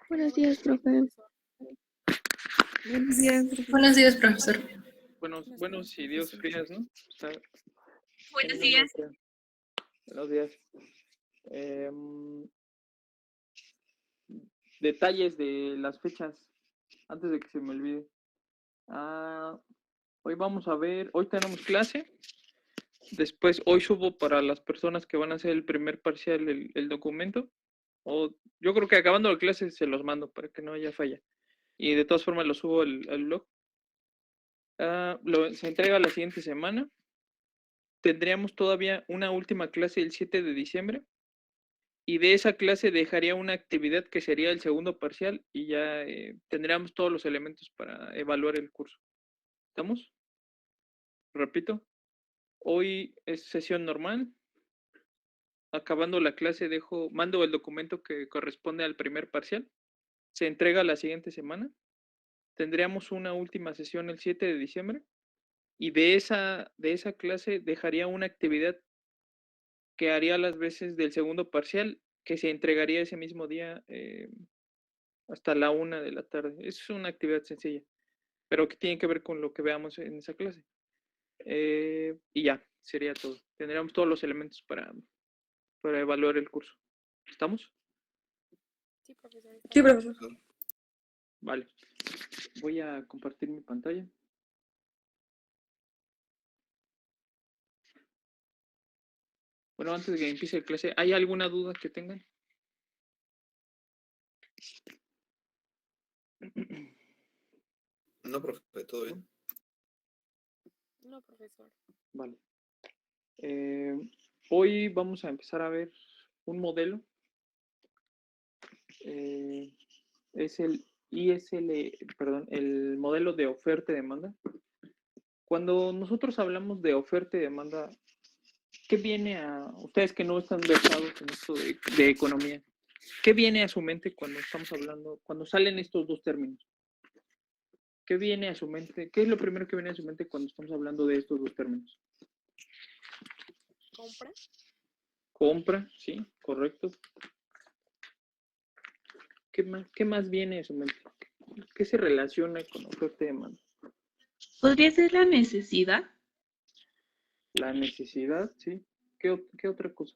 Buenos días, profe. Buenos días, profesor. Buenos días, profesor. Buenos y Dios días, ¿no? Buenos días. Buenos días. Detalles de las fechas, antes de que se me olvide. Hoy vamos a ver, hoy tenemos clase. Después, hoy subo para las personas que van a hacer el primer parcial el documento. O yo creo que acabando la clase se los mando para que no haya falla. Y de todas formas lo subo al blog. Se entrega la siguiente semana. Tendríamos todavía una última clase el 7 de diciembre. Y de esa clase dejaría una actividad que sería el segundo parcial y ya tendríamos todos los elementos para evaluar el curso. ¿Estamos? Repito, hoy es sesión normal. Acabando la clase mando el documento que corresponde al primer parcial. Se entrega la siguiente semana. Tendríamos una última sesión el 7 de diciembre. Y de esa clase dejaría una actividad que haría las veces del segundo parcial, que se entregaría ese mismo día hasta la 1 de la tarde. Es una actividad sencilla, pero que tiene que ver con lo que veamos en esa clase. Y ya, sería todo. Tendríamos todos los elementos para evaluar el curso. ¿Estamos? Sí, profesor. Sí, profesor. Vale. Voy a compartir mi pantalla. Bueno, antes de que empiece la clase, ¿hay alguna duda que tengan? No, profe, todo bien. No, profesor. Vale. Hoy vamos a empezar a ver un modelo. Es el el modelo de oferta y demanda. Cuando nosotros hablamos de oferta y demanda, ¿qué viene a ustedes que no están versados en esto de economía? ¿Qué viene a su mente cuando estamos hablando, cuando salen estos dos términos? ¿Qué viene a su mente? ¿Qué es lo primero que viene a su mente cuando estamos hablando de estos dos términos? ¿Compra? Compra, sí, correcto. ¿Qué más viene a su mente? ¿Qué se relaciona con oferta y demanda? ¿Podría ser la necesidad? La necesidad, sí. ¿Qué otra cosa?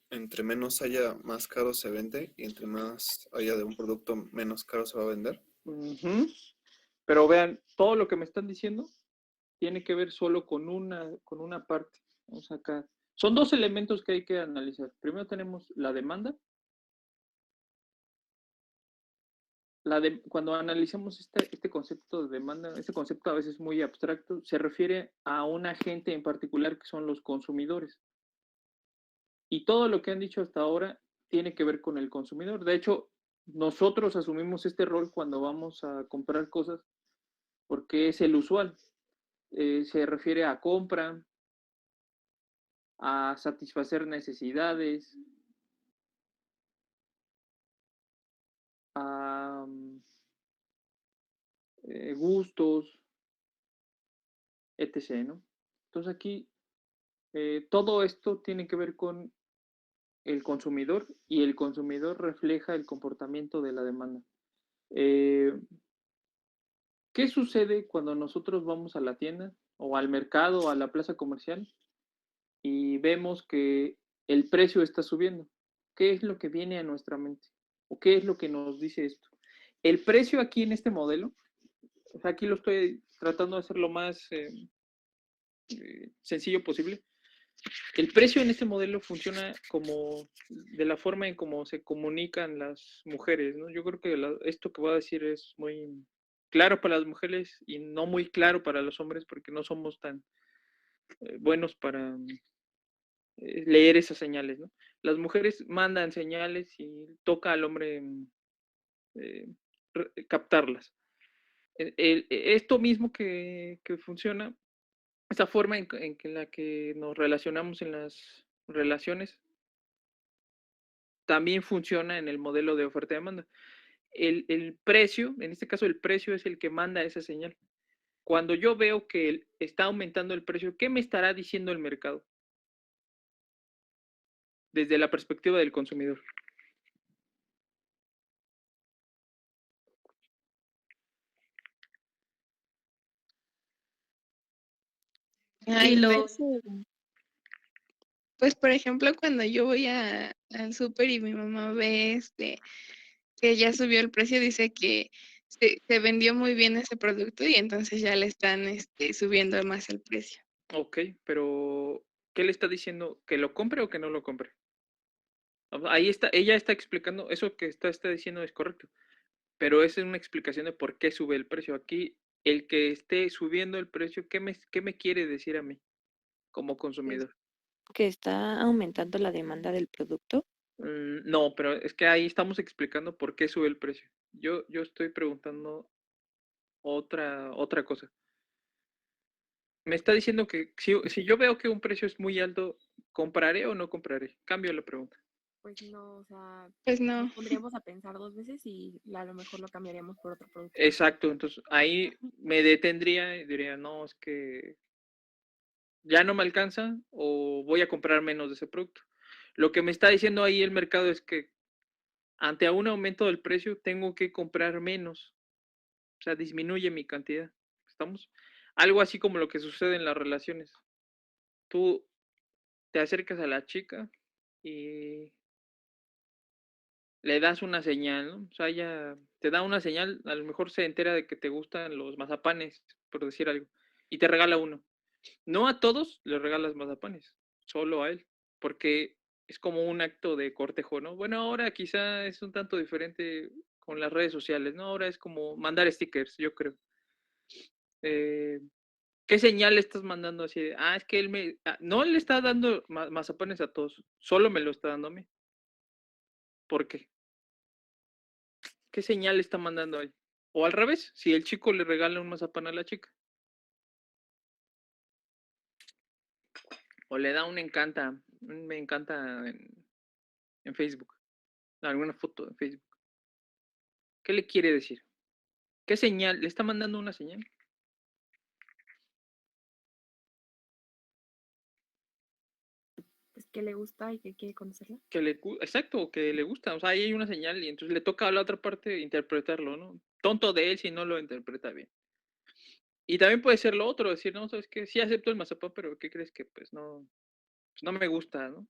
Entre menos haya, más caro se vende, y entre más haya de un producto, menos caro se va a vender. Pero vean, todo lo que me están diciendo tiene que ver solo con una parte. Vamos acá. Son dos elementos que hay que analizar. Primero tenemos la demanda. Cuando analizamos este concepto de demanda, este concepto a veces muy abstracto, se refiere a un agente en particular que son los consumidores. Y todo lo que han dicho hasta ahora tiene que ver con el consumidor. De hecho, nosotros asumimos este rol cuando vamos a comprar cosas porque es el usual. Se refiere a compra, a satisfacer necesidades, a gustos, etc., ¿no? Entonces aquí todo esto tiene que ver con el consumidor y el consumidor refleja el comportamiento de la demanda. ¿Qué sucede cuando nosotros vamos a la tienda o al mercado o a la plaza comercial y vemos que el precio está subiendo? ¿Qué es lo que viene a nuestra mente? ¿O qué es lo que nos dice esto? El precio aquí en este modelo, o sea, aquí lo estoy tratando de hacer lo más sencillo posible. El precio en este modelo funciona como de la forma en cómo se comunican las mujeres, ¿no? Yo creo que esto que voy a decir es muy claro para las mujeres y no muy claro para los hombres porque no somos tan buenos para leer esas señales, ¿no? Las mujeres mandan señales y toca al hombre eh, captarlas. Esto mismo que funciona, esta forma en la que nos relacionamos en las relaciones, también funciona en el modelo de oferta y demanda. El precio, en este caso el precio es el que manda esa señal. Cuando yo veo que está aumentando el precio, ¿qué me estará diciendo el mercado? Desde la perspectiva del consumidor. Y los... Pues, por ejemplo, cuando yo voy al súper y mi mamá ve que ya subió el precio, dice que se vendió muy bien ese producto y entonces ya le están subiendo más el precio. Ok, pero ¿qué le está diciendo? ¿Que lo compre o que no lo compre? Ahí está, ella está explicando, eso que está diciendo es correcto, pero esa es una explicación de por qué sube el precio. Aquí, el que esté subiendo el precio, qué me quiere decir a mí como consumidor? Que está aumentando la demanda del producto. No, pero es que ahí estamos explicando por qué sube el precio. Yo estoy preguntando otra cosa. Me está diciendo que si yo veo que un precio es muy alto, ¿compraré o no compraré? Cambio la pregunta. Pues no, o sea, Pues nos no. pondríamos a pensar 2 veces y a lo mejor lo cambiaríamos por otro producto. Exacto, entonces ahí me detendría y diría, no, es que ya no me alcanza o voy a comprar menos de ese producto. Lo que me está diciendo ahí el mercado es que ante un aumento del precio tengo que comprar menos, o sea, disminuye mi cantidad. ¿Estamos? Algo así como lo que sucede en las relaciones. Tú te acercas a la chica y le das una señal, ¿no? O sea, ella te da una señal, a lo mejor se entera de que te gustan los mazapanes, por decir algo, y te regala uno. No a todos les regalas mazapanes, solo a él, porque es como un acto de cortejo, ¿no? Bueno, ahora quizá es un tanto diferente con las redes sociales, ¿no? Ahora es como mandar stickers, yo creo. Eh, ¿Qué señal le estás mandando así? Es que él no le está dando mazapanes a todos, solo me lo está dando a mí. ¿Por qué? ¿Qué señal le está mandando ahí? O al revés, si el chico le regala un mazapán a la chica. O le da me encanta en Facebook. Alguna foto en Facebook. ¿Qué le quiere decir? ¿Qué señal? ¿Le está mandando una señal? Pues que le gusta y que quiere conocerla. Exacto, que le gusta. O sea, ahí hay una señal y entonces le toca a la otra parte interpretarlo, ¿no? Tonto de él si no lo interpreta bien. Y también puede ser lo otro, decir, no, sabes que sí acepto el mazapán, pero ¿qué crees que pues no me gusta, ¿no?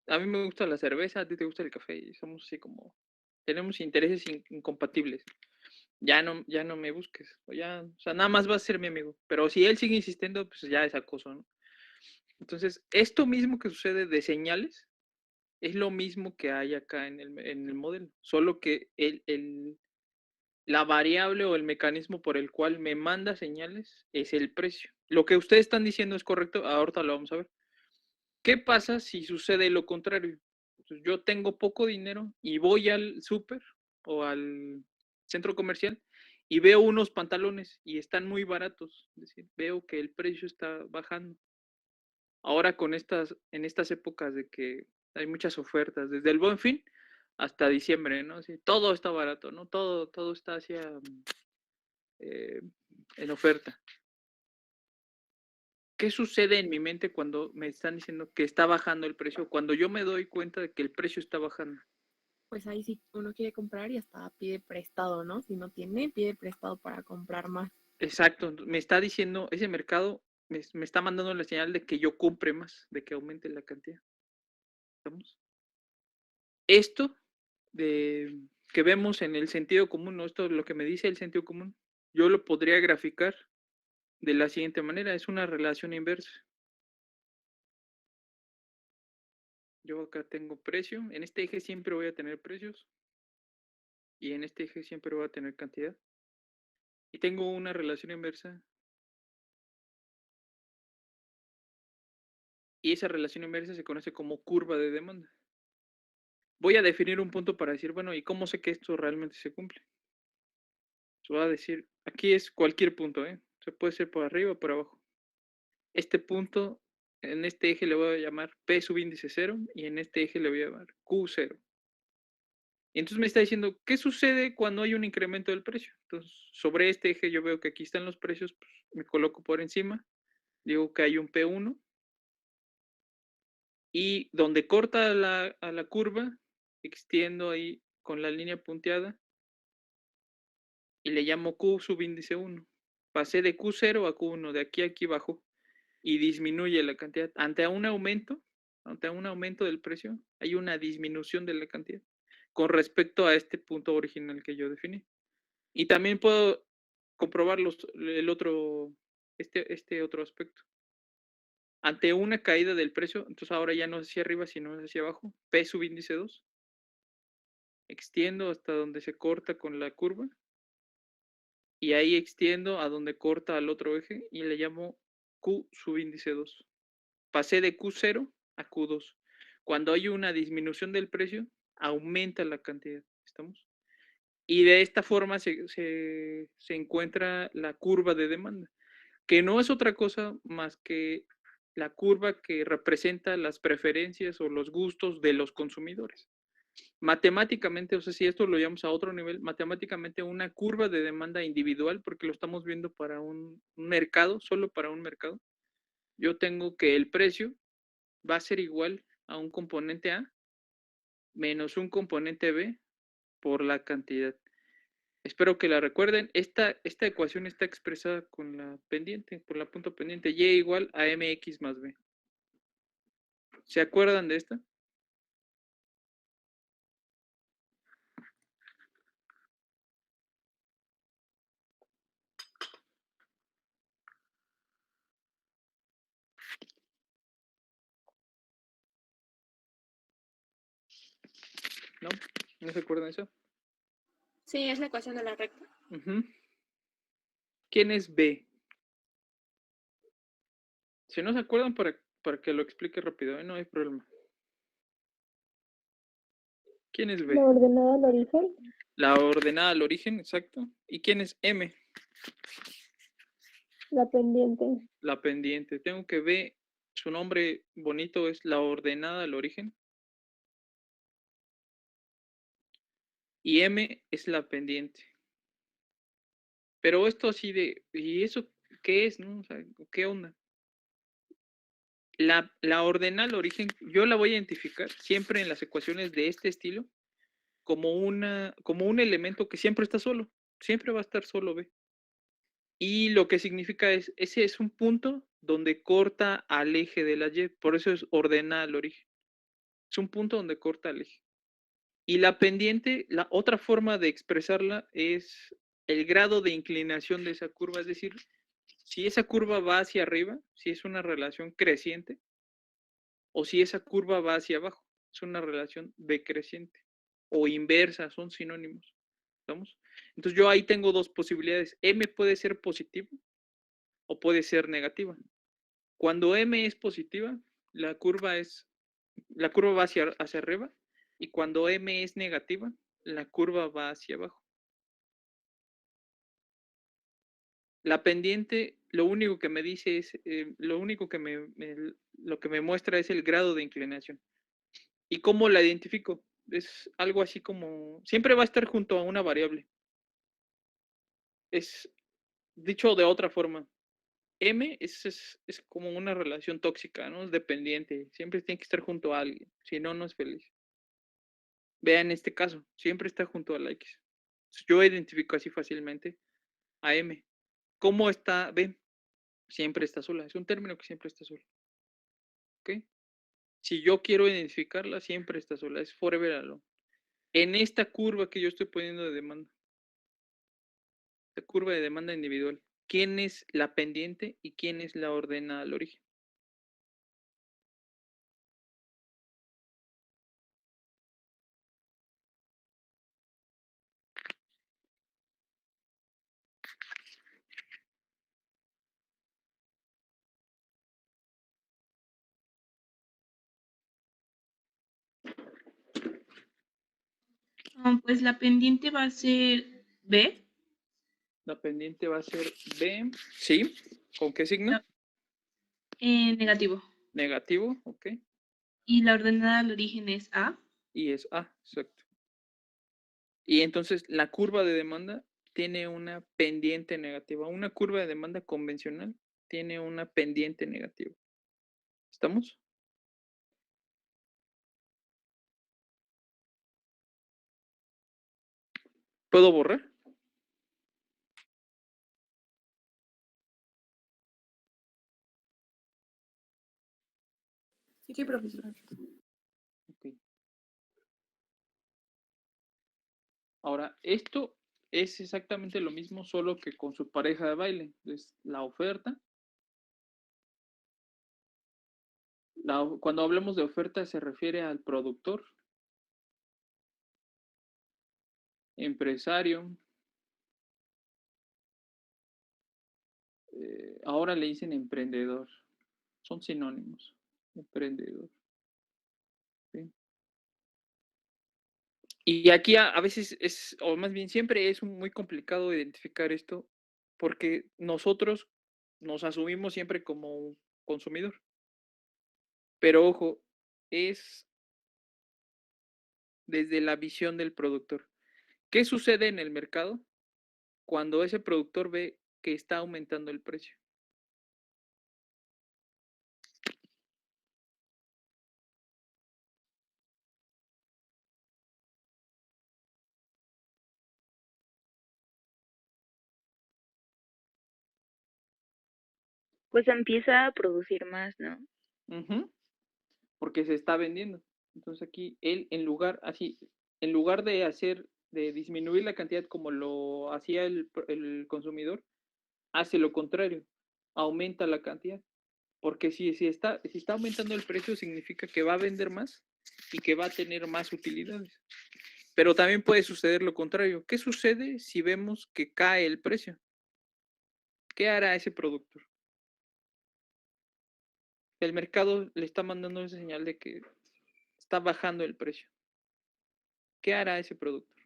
A mí me gusta la cerveza, a ti te gusta el café y somos así como, tenemos intereses incompatibles. Ya no me busques, o sea, nada más vas a ser mi amigo. Pero si él sigue insistiendo, pues ya es acoso, ¿no? Entonces, esto mismo que sucede de señales es lo mismo que hay acá en el modelo, solo que la variable o el mecanismo por el cual me manda señales es el precio. Lo que ustedes están diciendo es correcto, ahorita lo vamos a ver. ¿Qué pasa si sucede lo contrario? Entonces, yo tengo poco dinero y voy al súper o al centro comercial y veo unos pantalones y están muy baratos. Es decir, veo que el precio está bajando. Ahora en estas épocas de que hay muchas ofertas, desde el Buen Fin hasta diciembre, ¿no? Así, todo está barato, ¿no? Todo está hacia en oferta. ¿Qué sucede en mi mente cuando me están diciendo que está bajando el precio? Cuando yo me doy cuenta de que el precio está bajando. Pues ahí sí uno quiere comprar y hasta pide prestado, ¿no? Si no tiene, pide prestado para comprar más. Exacto, me está diciendo, ese mercado me está mandando la señal de que yo compre más, de que aumente la cantidad. ¿Estamos? Esto que vemos en el sentido común, ¿no? Esto es lo que me dice el sentido común, yo lo podría graficar de la siguiente manera, es una relación inversa. Yo acá tengo precio, en este eje siempre voy a tener precios y en este eje siempre voy a tener cantidad. Y tengo una relación inversa y esa relación inversa se conoce como curva de demanda. Voy a definir un punto para decir, bueno, ¿y cómo sé que esto realmente se cumple? Se va a decir, aquí es cualquier punto, ¿eh? Se puede ser por arriba o por abajo. Este punto, en este eje le voy a llamar P subíndice 0 y en este eje le voy a llamar Q0. Y entonces me está diciendo, ¿qué sucede cuando hay un incremento del precio? Entonces, sobre este eje yo veo que aquí están los precios, pues, me coloco por encima, digo que hay un P1 y donde corta a la curva, extiendo ahí con la línea punteada y le llamo Q subíndice 1. Pasé de Q0 a Q1, de aquí a aquí bajo. y disminuye la cantidad. Ante un aumento del precio, hay una disminución de la cantidad con respecto a este punto original que yo definí. Y también puedo comprobar este otro aspecto. Ante una caída del precio, entonces ahora ya no es hacia arriba, sino es hacia abajo, P subíndice 2, extiendo hasta donde se corta con la curva, y ahí extiendo a donde corta al otro eje, y le llamo Q subíndice 2. Pasé de Q0 a Q2. Cuando hay una disminución del precio, aumenta la cantidad, ¿estamos? Y de esta forma se encuentra la curva de demanda, que no es otra cosa más que la curva que representa las preferencias o los gustos de los consumidores. Matemáticamente, o sea, si esto lo llevamos a otro nivel, matemáticamente una curva de demanda individual, porque lo estamos viendo para un mercado, solo para un mercado, yo tengo que el precio va a ser igual a un componente A menos un componente B por la cantidad. Espero que la recuerden. Esta ecuación está expresada con la pendiente, por la punto pendiente, y igual a mx más b. ¿Se acuerdan de esta? ¿No? ¿No se acuerdan de eso? Sí, es la ecuación de la recta. Uh-huh. ¿Quién es B? Si no se acuerdan, para que lo explique rápido, no hay problema. ¿Quién es B? La ordenada al origen. La ordenada al origen, exacto. ¿Y quién es M? La pendiente. La pendiente. Tengo que B, su nombre bonito es la ordenada al origen. Y M es la pendiente. Pero esto así de, ¿y eso qué es, no? O sea, ¿qué onda? La ordenal origen, yo la voy a identificar siempre en las ecuaciones de este estilo como un elemento que siempre está solo, siempre va a estar solo B. Y lo que significa ese es un punto donde corta al eje de la Y, por eso es ordenal origen. Es un punto donde corta al eje. Y la pendiente, la otra forma de expresarla es el grado de inclinación de esa curva, es decir, si esa curva va hacia arriba, si es una relación creciente, o si esa curva va hacia abajo, es una relación decreciente o inversa, son sinónimos. ¿Estamos? Entonces yo ahí tengo dos posibilidades. M puede ser positiva o puede ser negativa. Cuando M es positiva, la curva va hacia arriba, y cuando M es negativa, la curva va hacia abajo. La pendiente, lo único que me dice es, lo que me muestra es el grado de inclinación. ¿Y cómo la identifico? Es algo así como, siempre va a estar junto a una variable. Es dicho de otra forma. M es como una relación tóxica, ¿no? Es dependiente. Siempre tiene que estar junto a alguien. Si no, no es feliz. Vean este caso. Siempre está junto a la X. Yo identifico así fácilmente a M. ¿Cómo está B? Siempre está sola. Es un término que siempre está sola. ¿Ok? Si yo quiero identificarla, siempre está sola. Es forever alone. En esta curva que yo estoy poniendo de demanda. Esta curva de demanda individual. ¿Quién es la pendiente y quién es la ordenada al origen? Pues la pendiente va a ser B. La pendiente va a ser B. ¿Sí? ¿Con qué signo? No. Negativo. Negativo, ok. Y la ordenada al origen es A. Y es A, exacto. Y entonces la curva de demanda tiene una pendiente negativa. Una curva de demanda convencional tiene una pendiente negativa. ¿Estamos? ¿Puedo borrar? Sí, profesor. Ok. Ahora, esto es exactamente lo mismo, solo que con su pareja de baile. Entonces, la oferta. Cuando hablamos de oferta se refiere al productor, empresario. Ahora le dicen emprendedor. Son sinónimos. Emprendedor. ¿Sí? Y aquí a veces es, o más bien siempre es muy complicado identificar esto, porque nosotros nos asumimos siempre como un consumidor. Pero ojo, es desde la visión del productor. ¿Qué sucede en el mercado cuando ese productor ve que está aumentando el precio? Pues empieza a producir más, ¿no? Ujú, porque se está vendiendo. Entonces aquí él en lugar de disminuir la cantidad como lo hacía el consumidor, hace lo contrario, aumenta la cantidad. Porque si está aumentando el precio, significa que va a vender más y que va a tener más utilidades. Pero también puede suceder lo contrario. ¿Qué sucede si vemos que cae el precio? ¿Qué hará ese productor? El mercado le está mandando esa señal de que está bajando el precio. ¿Qué hará ese productor?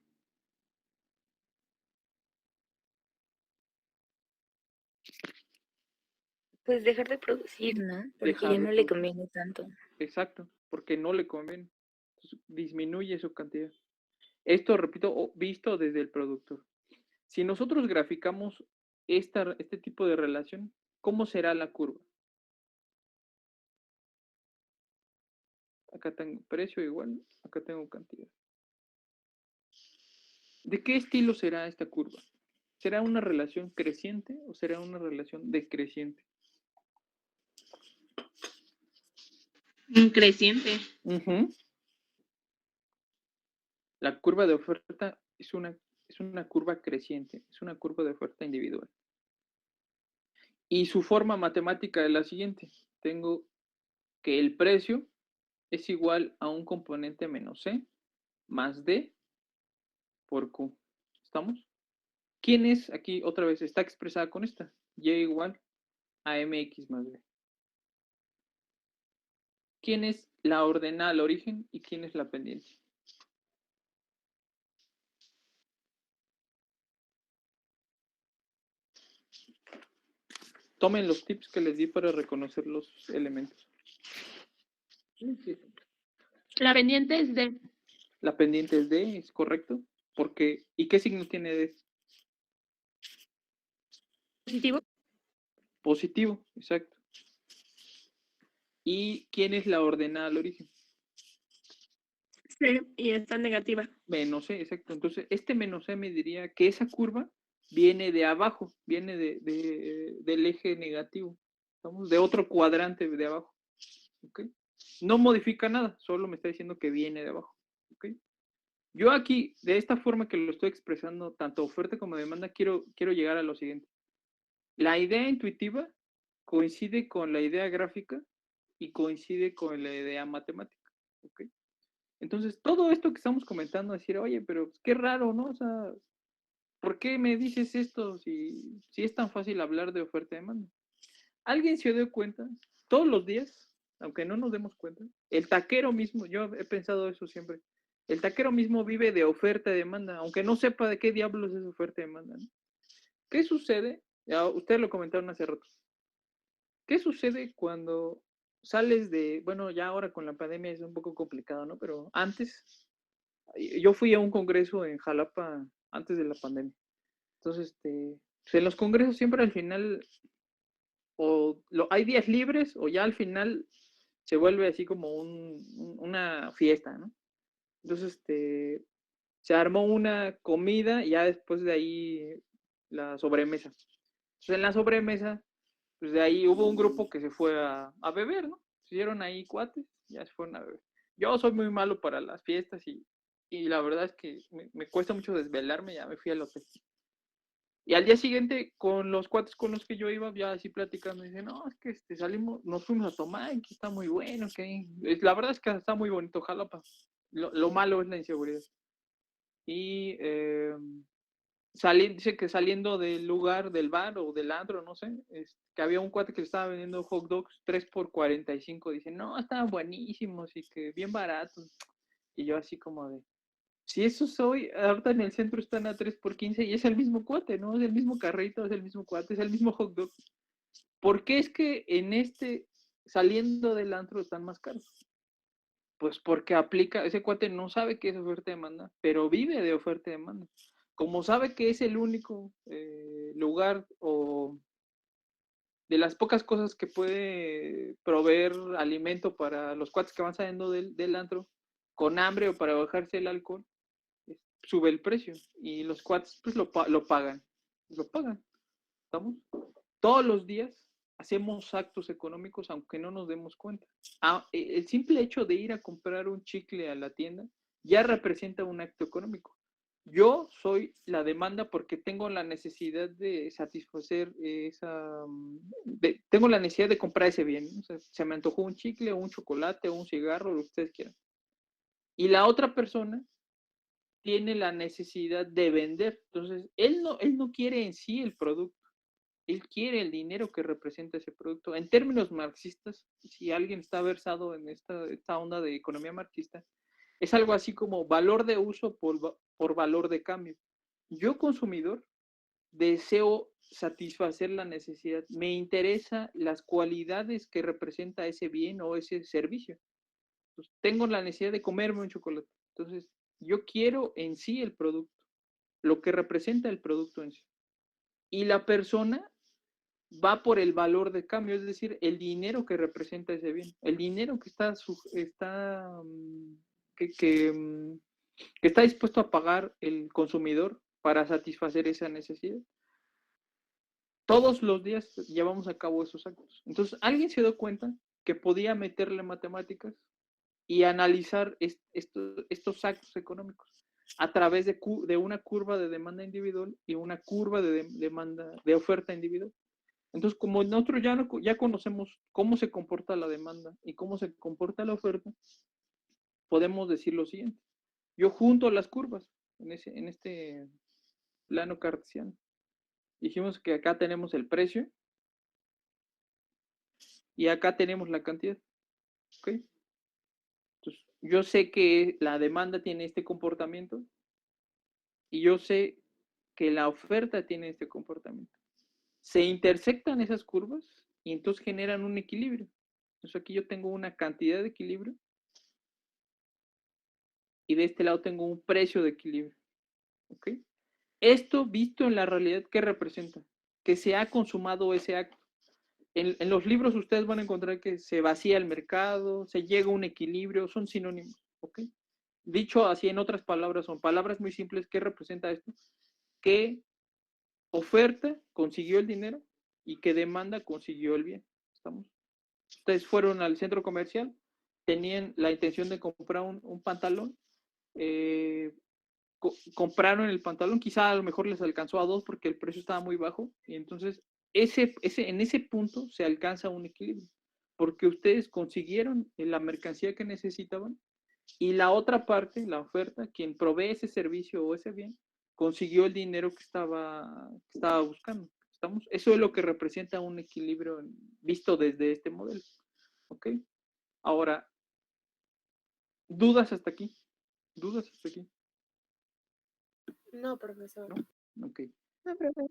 Pues dejar de producir, ¿no? Porque Dejar ya de no le producir. conviene tanto. Exacto, porque no le conviene. Entonces, disminuye su cantidad. Esto, repito, visto desde el productor. Si nosotros graficamos este tipo de relación, ¿cómo será la curva? Acá tengo precio igual, acá tengo cantidad. ¿De qué estilo será esta curva? ¿Será una relación creciente o será una relación decreciente? Creciente. La curva de oferta es una curva creciente, es una curva de oferta individual. Y su forma matemática es la siguiente. Tengo que el precio es igual a un componente menos C más D por Q. ¿Estamos? ¿Quién es aquí otra vez? Está expresada con esta. Y igual a MX más B. ¿Quién es la ordenada al origen y quién es la pendiente? Tomen los tips que les di para reconocer los elementos. La pendiente es D. La pendiente es D, ¿es correcto? Porque, ¿y qué signo tiene D? Positivo. Positivo, exacto. ¿Y quién es la ordenada al origen? Sí, y está negativa. Menos C, exacto. Entonces, este menos C me diría que esa curva viene de abajo, viene del eje negativo. ¿Estamos? De otro cuadrante de abajo. ¿Ok? No modifica nada, solo me está diciendo que viene de abajo. ¿Ok? Yo aquí, de esta forma que lo estoy expresando, tanto oferta como demanda, quiero llegar a lo siguiente. La idea intuitiva coincide con la idea gráfica y coincide con la idea matemática. ¿Ok? Entonces, todo esto que estamos comentando, decir, oye, pero qué raro, ¿no? O sea, ¿por qué me dices esto si es tan fácil hablar de oferta y demanda? ¿Alguien se dio cuenta? Todos los días, aunque no nos demos cuenta, el taquero mismo, yo he pensado eso siempre, el taquero mismo vive de oferta y demanda, aunque no sepa de qué diablos es oferta y demanda, ¿no? ¿Qué sucede? Ya ustedes lo comentaron hace rato. ¿Qué sucede cuando sales bueno, ya ahora con la pandemia es un poco complicado, ¿no? Pero antes, yo fui a un congreso en Jalapa antes de la pandemia. Entonces, pues en los congresos siempre al final hay días libres o ya al final se vuelve así como una fiesta, ¿no? Entonces, se armó una comida y ya después de ahí la sobremesa. Entonces, en la sobremesa, pues de ahí hubo un grupo que se fue a beber, ¿no? Se hicieron ahí cuates ya se fueron a beber. Yo soy muy malo para las fiestas y la verdad es que me cuesta mucho desvelarme, ya me fui al hotel. Y al día siguiente, con los cuates con los que yo iba, ya así platicando, dicen, no, es que salimos, nos fuimos a tomar, que está muy bueno, que la verdad es que está muy bonito Jalapa. Lo malo es la inseguridad. Y dice que saliendo del lugar, del bar o del antro, no sé, que había un cuate que le estaba vendiendo hot dogs 3 por 45. Dice, no, estaban buenísimos y que bien baratos. Y yo así como de, si eso soy, ahorita en el centro están a 3 por 15 y es el mismo cuate, ¿no? Es el mismo carrito, es el mismo cuate, es el mismo hot dog. ¿Por qué es que saliendo del antro están más caros? Pues porque ese cuate no sabe qué es oferta y demanda, pero vive de oferta y demanda. Como sabe que es el único lugar o de las pocas cosas que puede proveer alimento para los cuates que van saliendo del antro con hambre o para bajarse el alcohol, sube el precio y los cuates pues lo pagan. ¿Estamos? Todos los días hacemos actos económicos aunque no nos demos cuenta. El simple hecho de ir a comprar un chicle a la tienda ya representa un acto económico. Yo soy la demanda porque tengo la necesidad de satisfacer tengo la necesidad de comprar ese bien. O sea, se me antojó un chicle, un chocolate, un cigarro, lo que ustedes quieran. Y la otra persona tiene la necesidad de vender. Entonces, él no quiere en sí el producto. Él quiere el dinero que representa ese producto. En términos marxistas, si alguien está versado en esta onda de economía marxista, es algo así como valor de uso por valor de cambio. Yo, consumidor, deseo satisfacer la necesidad. Me interesa las cualidades que representa ese bien o ese servicio. Entonces, tengo la necesidad de comerme un chocolate. Entonces, yo quiero en sí el producto, lo que representa el producto en sí. Y la persona va por el valor de cambio, es decir, el dinero que representa ese bien, el dinero que está dispuesto a pagar el consumidor para satisfacer esa necesidad. Todos los días llevamos a cabo esos actos. Entonces, alguien se dio cuenta que podía meterle matemáticas y analizar estos actos económicos a través de una curva de demanda individual y una curva de demanda de oferta individual. Entonces, como nosotros ya conocemos cómo se comporta la demanda y cómo se comporta la oferta, podemos decir lo siguiente. Yo junto las curvas en este plano cartesiano. Dijimos que acá tenemos el precio y acá tenemos la cantidad. ¿Ok? Entonces, yo sé que la demanda tiene este comportamiento y yo sé que la oferta tiene este comportamiento. Se intersectan esas curvas y entonces generan un equilibrio. Entonces aquí yo tengo una cantidad de equilibrio y de este lado tengo un precio de equilibrio. ¿Ok? Esto visto en la realidad, ¿qué representa? Que se ha consumado ese acto. En los libros ustedes van a encontrar que se vacía el mercado, se llega a un equilibrio, son sinónimos. ¿Ok? Dicho así en otras palabras, son palabras muy simples. ¿Qué representa esto? Que oferta consiguió el dinero y que demanda consiguió el bien. ¿Estamos? Ustedes fueron al centro comercial, tenían la intención de comprar un pantalón, compraron el pantalón, quizá a lo mejor les alcanzó a 2 porque el precio estaba muy bajo, y entonces en ese punto se alcanza un equilibrio, porque ustedes consiguieron la mercancía que necesitaban y la otra parte, la oferta, quien provee ese servicio o ese bien, consiguió el dinero que estaba buscando. ¿Estamos? Eso es lo que representa un equilibrio visto desde este modelo. ¿Ok? Ahora, ¿dudas hasta aquí? ¿Dudas hasta aquí? No, profesor. ¿No? Ok. No, profe.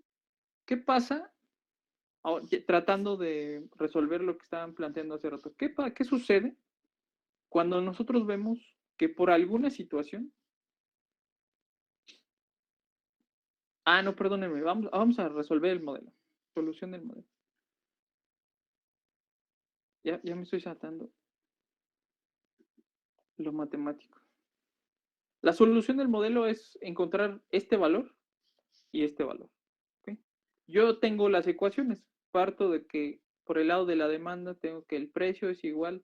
¿Qué pasa? Ahora, tratando de resolver lo que estaban planteando hace rato. ¿Qué sucede cuando nosotros vemos que por alguna situación... no, perdónenme, vamos a resolver el modelo. Solución del modelo. Ya me estoy saltando lo matemático. La solución del modelo es encontrar este valor y este valor. ¿Okay? Yo tengo las ecuaciones. Parto de que por el lado de la demanda tengo que el precio es igual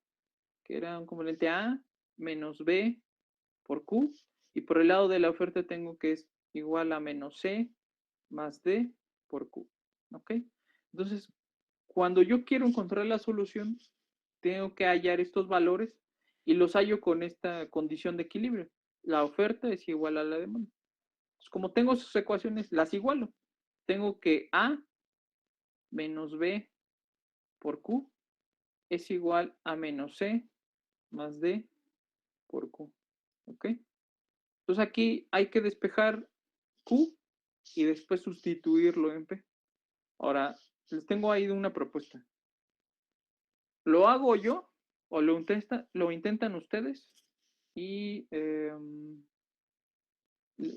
que era un componente A menos B por Q, y por el lado de la oferta tengo que es igual a menos C más D por Q. ¿Ok? Entonces, cuando yo quiero encontrar la solución, tengo que hallar estos valores y los hallo con esta condición de equilibrio. La oferta es igual a la demanda. Entonces, como tengo sus ecuaciones, las igualo. Tengo que A menos B por Q es igual a menos C más D por Q. ¿Ok? Entonces aquí hay que despejar Q y después sustituirlo en P. Ahora, les tengo ahí una propuesta. ¿Lo hago yo o lo intentan ustedes? Y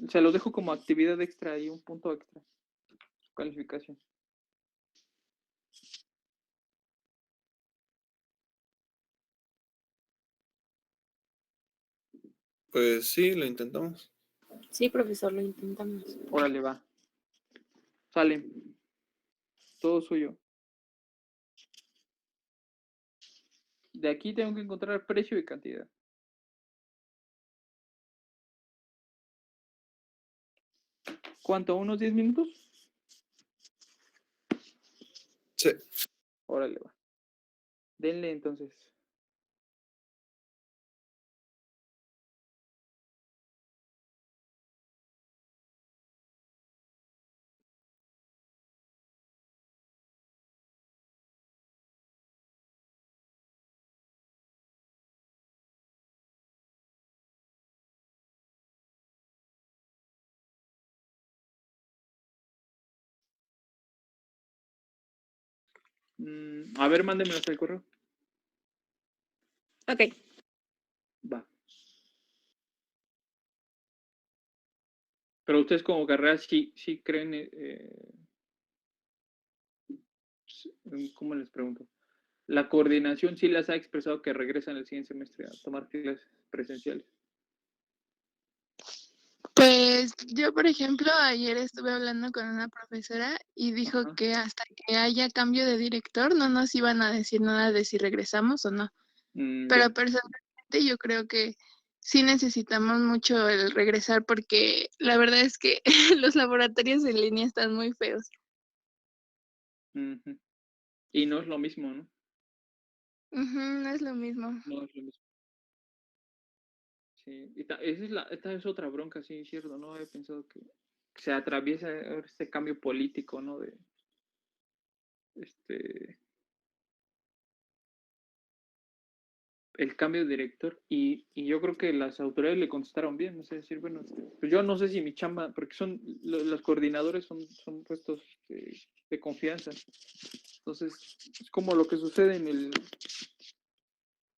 se los dejo como actividad extra y un punto extra. Su calificación. Pues sí, lo intentamos. Sí, profesor, lo intentamos. Órale, va. Sale. Todo suyo. De aquí tengo que encontrar precio y cantidad. ¿Cuánto? ¿Unos 10 minutos? Sí. Órale, va. Denle entonces. A ver, mándenme hasta el correo. Ok. Va. Pero ustedes como carrera sí creen, ¿cómo les pregunto? La coordinación sí les ha expresado que regresan el siguiente semestre a tomar clases presenciales. Pues yo, por ejemplo, ayer estuve hablando con una profesora y dijo Ajá. que hasta que haya cambio de director no nos iban a decir nada de si regresamos o no. Pero Ya. personalmente yo creo que sí necesitamos mucho el regresar porque la verdad es que los laboratorios en línea están muy feos. Ujú. Y no es lo mismo, ¿no? Ujú, no es lo mismo. No es lo mismo. Sí. Y esta es otra bronca, sí, cierto, ¿no? He pensado que se atraviesa este cambio político, ¿no? De este el cambio de director y yo creo que las autoridades le contestaron bien, no sé decir, bueno, pues yo no sé si mi chamba, porque los coordinadores son puestos de confianza, entonces es como lo que sucede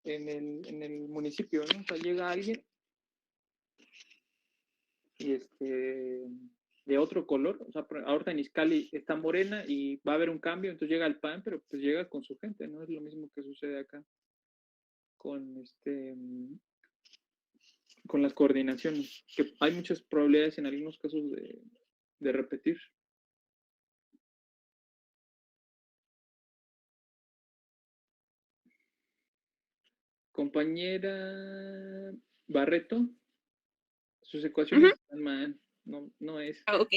en el municipio, ¿no? O sea, llega alguien y de otro color, o sea, ahorita en Izcali está morena y va a haber un cambio, entonces llega el PAN, pero pues llega con su gente, ¿no? Es lo mismo que sucede acá con con las coordinaciones, que hay muchas probabilidades en algunos casos de repetir. Compañera Barreto, sus ecuaciones están mal, no es. Ok,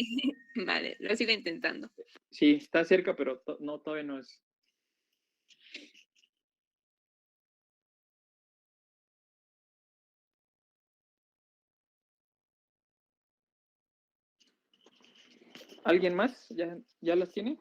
vale, lo sigo intentando. Sí, está cerca, pero no, todavía no es. ¿Alguien más? ¿Ya las tiene?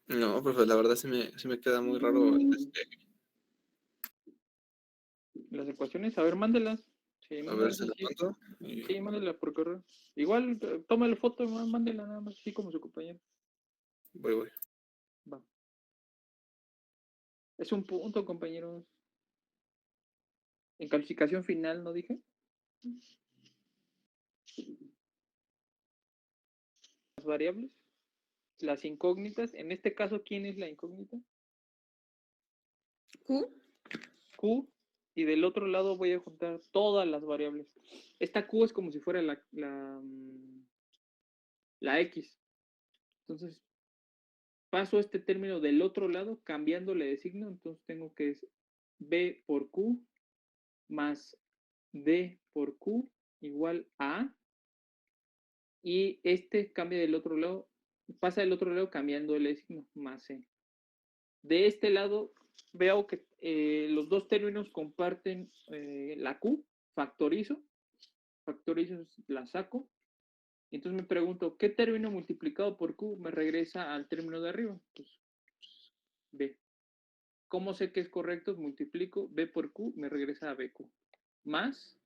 No, profe, la verdad sí me queda muy raro. Las ecuaciones, a ver, mándelas. Sí, A ver, mándelas se la así. mando. Y Sí, mándela por correo. Igual, tómale foto y mándela nada más, así como su compañero. voy. Va. Es un punto, compañeros. En calificación final, ¿no dije? Las variables, las incógnitas. En este caso, ¿quién es la incógnita? Q. Q. Y del otro lado voy a juntar todas las variables. Esta Q es como si fuera la X. Entonces, paso este término del otro lado, cambiándole de signo. Entonces tengo que es B por Q más D por Q igual a A. Y este cambia del otro lado, pasa del otro lado cambiando el signo, más C. De este lado veo que los dos términos comparten la Q, factorizo la saco. Entonces me pregunto, ¿qué término multiplicado por Q me regresa al término de arriba? Pues B. ¿Cómo sé que es correcto? Multiplico B por Q, me regresa a BQ. Más,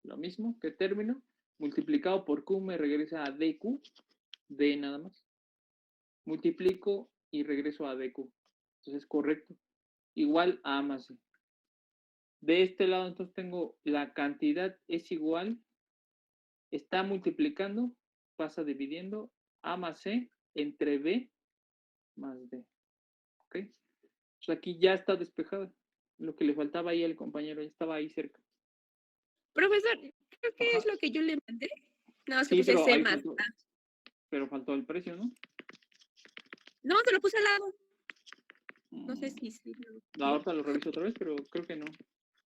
lo mismo, ¿qué término? Multiplicado por Q me regresa a DQ, D nada más. Multiplico y regreso a DQ. Entonces es correcto. Igual a A más C. De este lado entonces tengo la cantidad es igual, está multiplicando, pasa dividiendo A más C entre B más D. ¿Ok? Pues aquí ya está despejada. Lo que le faltaba ahí al compañero, ya estaba ahí cerca. Profesor, creo que Ajá. es lo que yo le mandé. Nada más que Sí, puse pero C ahí más faltó, A. pero faltó el precio, ¿no? No, se lo puse al lado. No sé si sí. Ahorita lo reviso otra vez, pero creo que no.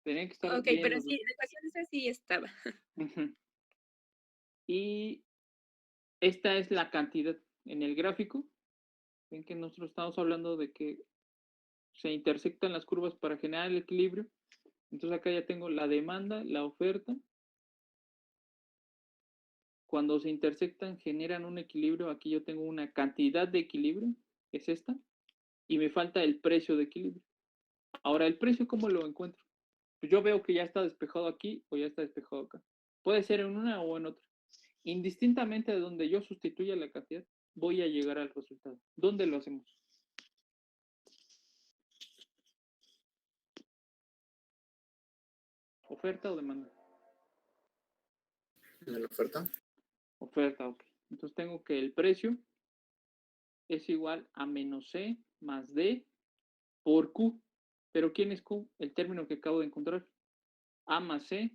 Tenía que estar Ok, bien pero los sí, dos. de ecuaciones así estaba. Ujú. Y esta es la cantidad en el gráfico. Ven que nosotros estamos hablando de que se intersectan las curvas para generar el equilibrio. Entonces acá ya tengo la demanda, la oferta. Cuando se intersectan generan un equilibrio. Aquí yo tengo una cantidad de equilibrio, que es esta, y me falta el precio de equilibrio. Ahora, ¿el precio cómo lo encuentro? Pues yo veo que ya está despejado aquí o ya está despejado acá. Puede ser en una o en otra. Indistintamente de donde yo sustituya la cantidad, voy a llegar al resultado. ¿Dónde lo hacemos? ¿Oferta o demanda? ¿En la oferta? Oferta, ok. Entonces tengo que el precio es igual a menos C más D por Q. ¿Pero quién es Q? El término que acabo de encontrar. A más C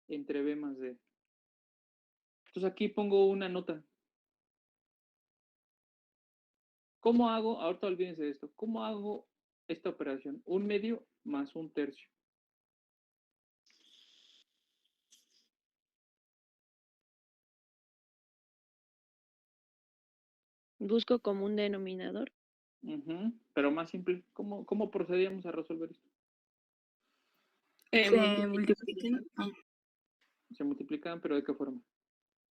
entre B más D. Entonces aquí pongo una nota. ¿Cómo hago? Ahorita olvídense de esto. ¿Cómo hago esta operación? Un medio más un tercio. Busco como un denominador. Pero más simple. ¿Cómo procedíamos a resolver esto? Se multiplican. Se multiplican, pero ¿de qué forma?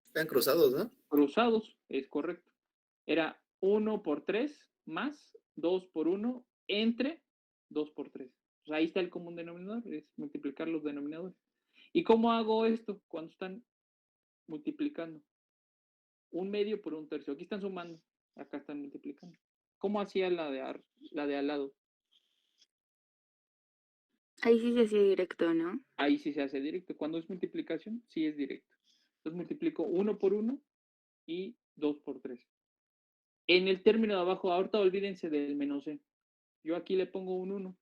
Están cruzados, ¿no? Cruzados, es correcto. Era 1 por 3 más 2 por 1 entre 2 por 3. Pues ahí está el común denominador, es multiplicar los denominadores. ¿Y cómo hago esto cuando están multiplicando? Un medio por un tercio. Aquí están sumando, acá están multiplicando. ¿Cómo hacía la de al lado? Ahí sí se hacía directo, ¿no? Ahí sí se hace directo. Cuando es multiplicación, sí es directo. Entonces multiplico 1 por 1 y 2 por 3. En el término de abajo, ahorita olvídense del menos C. Yo aquí le pongo un 1.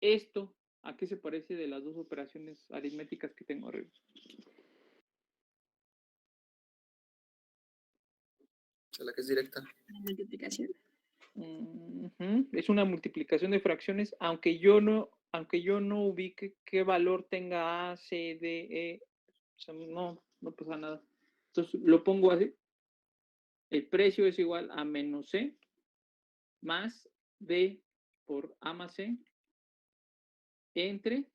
Esto, ¿a qué se parece de las dos operaciones aritméticas que tengo arriba? O sea, la que es directa. La multiplicación. Es una multiplicación de fracciones, aunque yo no ubique qué valor tenga A, C, D, E, o sea, no pasa nada. Entonces lo pongo así. El precio es igual a menos C más D por A más C entre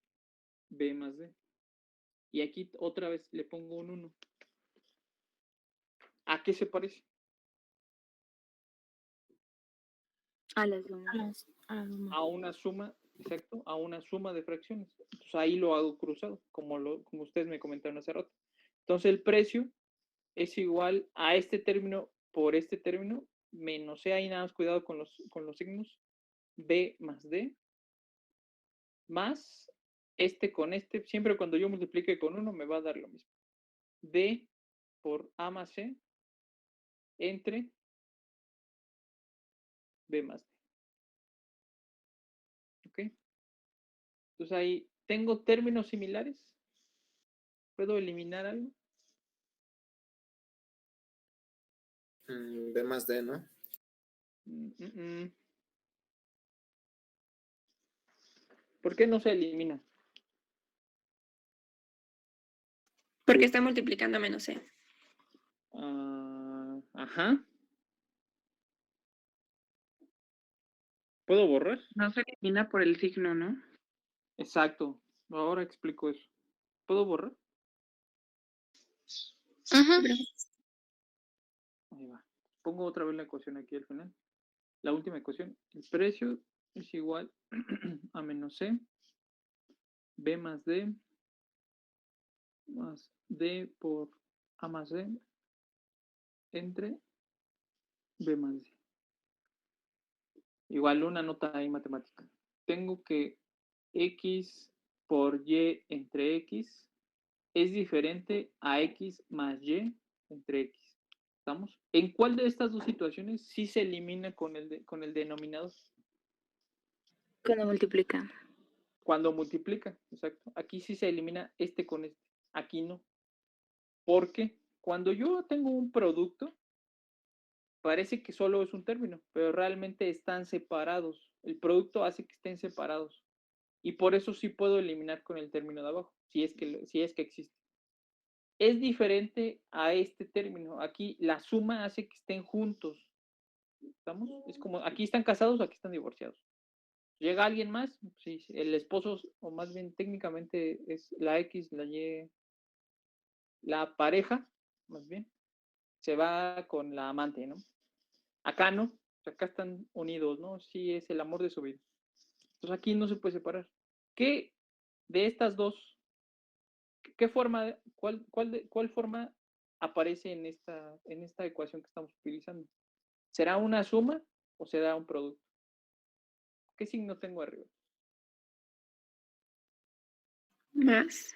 B más D. Y aquí otra vez le pongo un 1. ¿A qué se parece? A la suma. a una suma, exacto, a una suma de fracciones. Entonces ahí lo hago cruzado, como ustedes me comentaron hace rato. Entonces el precio es igual a este término por este término, menos C, ahí nada más cuidado con los signos, B más D, más este con este, siempre cuando yo multiplique con 1 me va a dar lo mismo. D por A más C entre B más D. ¿Ok? Entonces ahí tengo términos similares. ¿Puedo eliminar algo? B más D, ¿no? ¿Por qué no se elimina? Porque está multiplicando menos C. Ajá. ¿Puedo borrar? No se elimina por el signo, ¿no? Exacto. Ahora explico eso. ¿Puedo borrar? Ajá. Ahí va. Pongo otra vez la ecuación aquí al final. La última ecuación. El precio es igual a menos C, B más D por A más D entre B más D. Igual una nota ahí matemática. Tengo que X por Y entre X es diferente a X más Y entre X. ¿Estamos? ¿En cuál de estas dos situaciones sí se elimina con el denominador? Cuando multiplica. Cuando multiplica, exacto. Aquí sí se elimina este con este. Aquí no. Porque cuando yo tengo un producto, parece que solo es un término, pero realmente están separados. El producto hace que estén separados. Y por eso sí puedo eliminar con el término de abajo, si es que existe. Es diferente a este término. Aquí la suma hace que estén juntos. ¿Estamos? Es como, aquí están casados, aquí están divorciados. Llega alguien más, sí, el esposo, o más bien técnicamente es la X, la Y, la pareja, más bien, se va con la amante, ¿no? Acá no, acá están unidos, ¿no? Sí, es el amor de su vida. Entonces aquí no se puede separar. ¿Qué de estas dos, qué forma, cuál forma aparece en esta ecuación que estamos utilizando? ¿Será una suma o será un producto? ¿Qué signo tengo arriba? Más.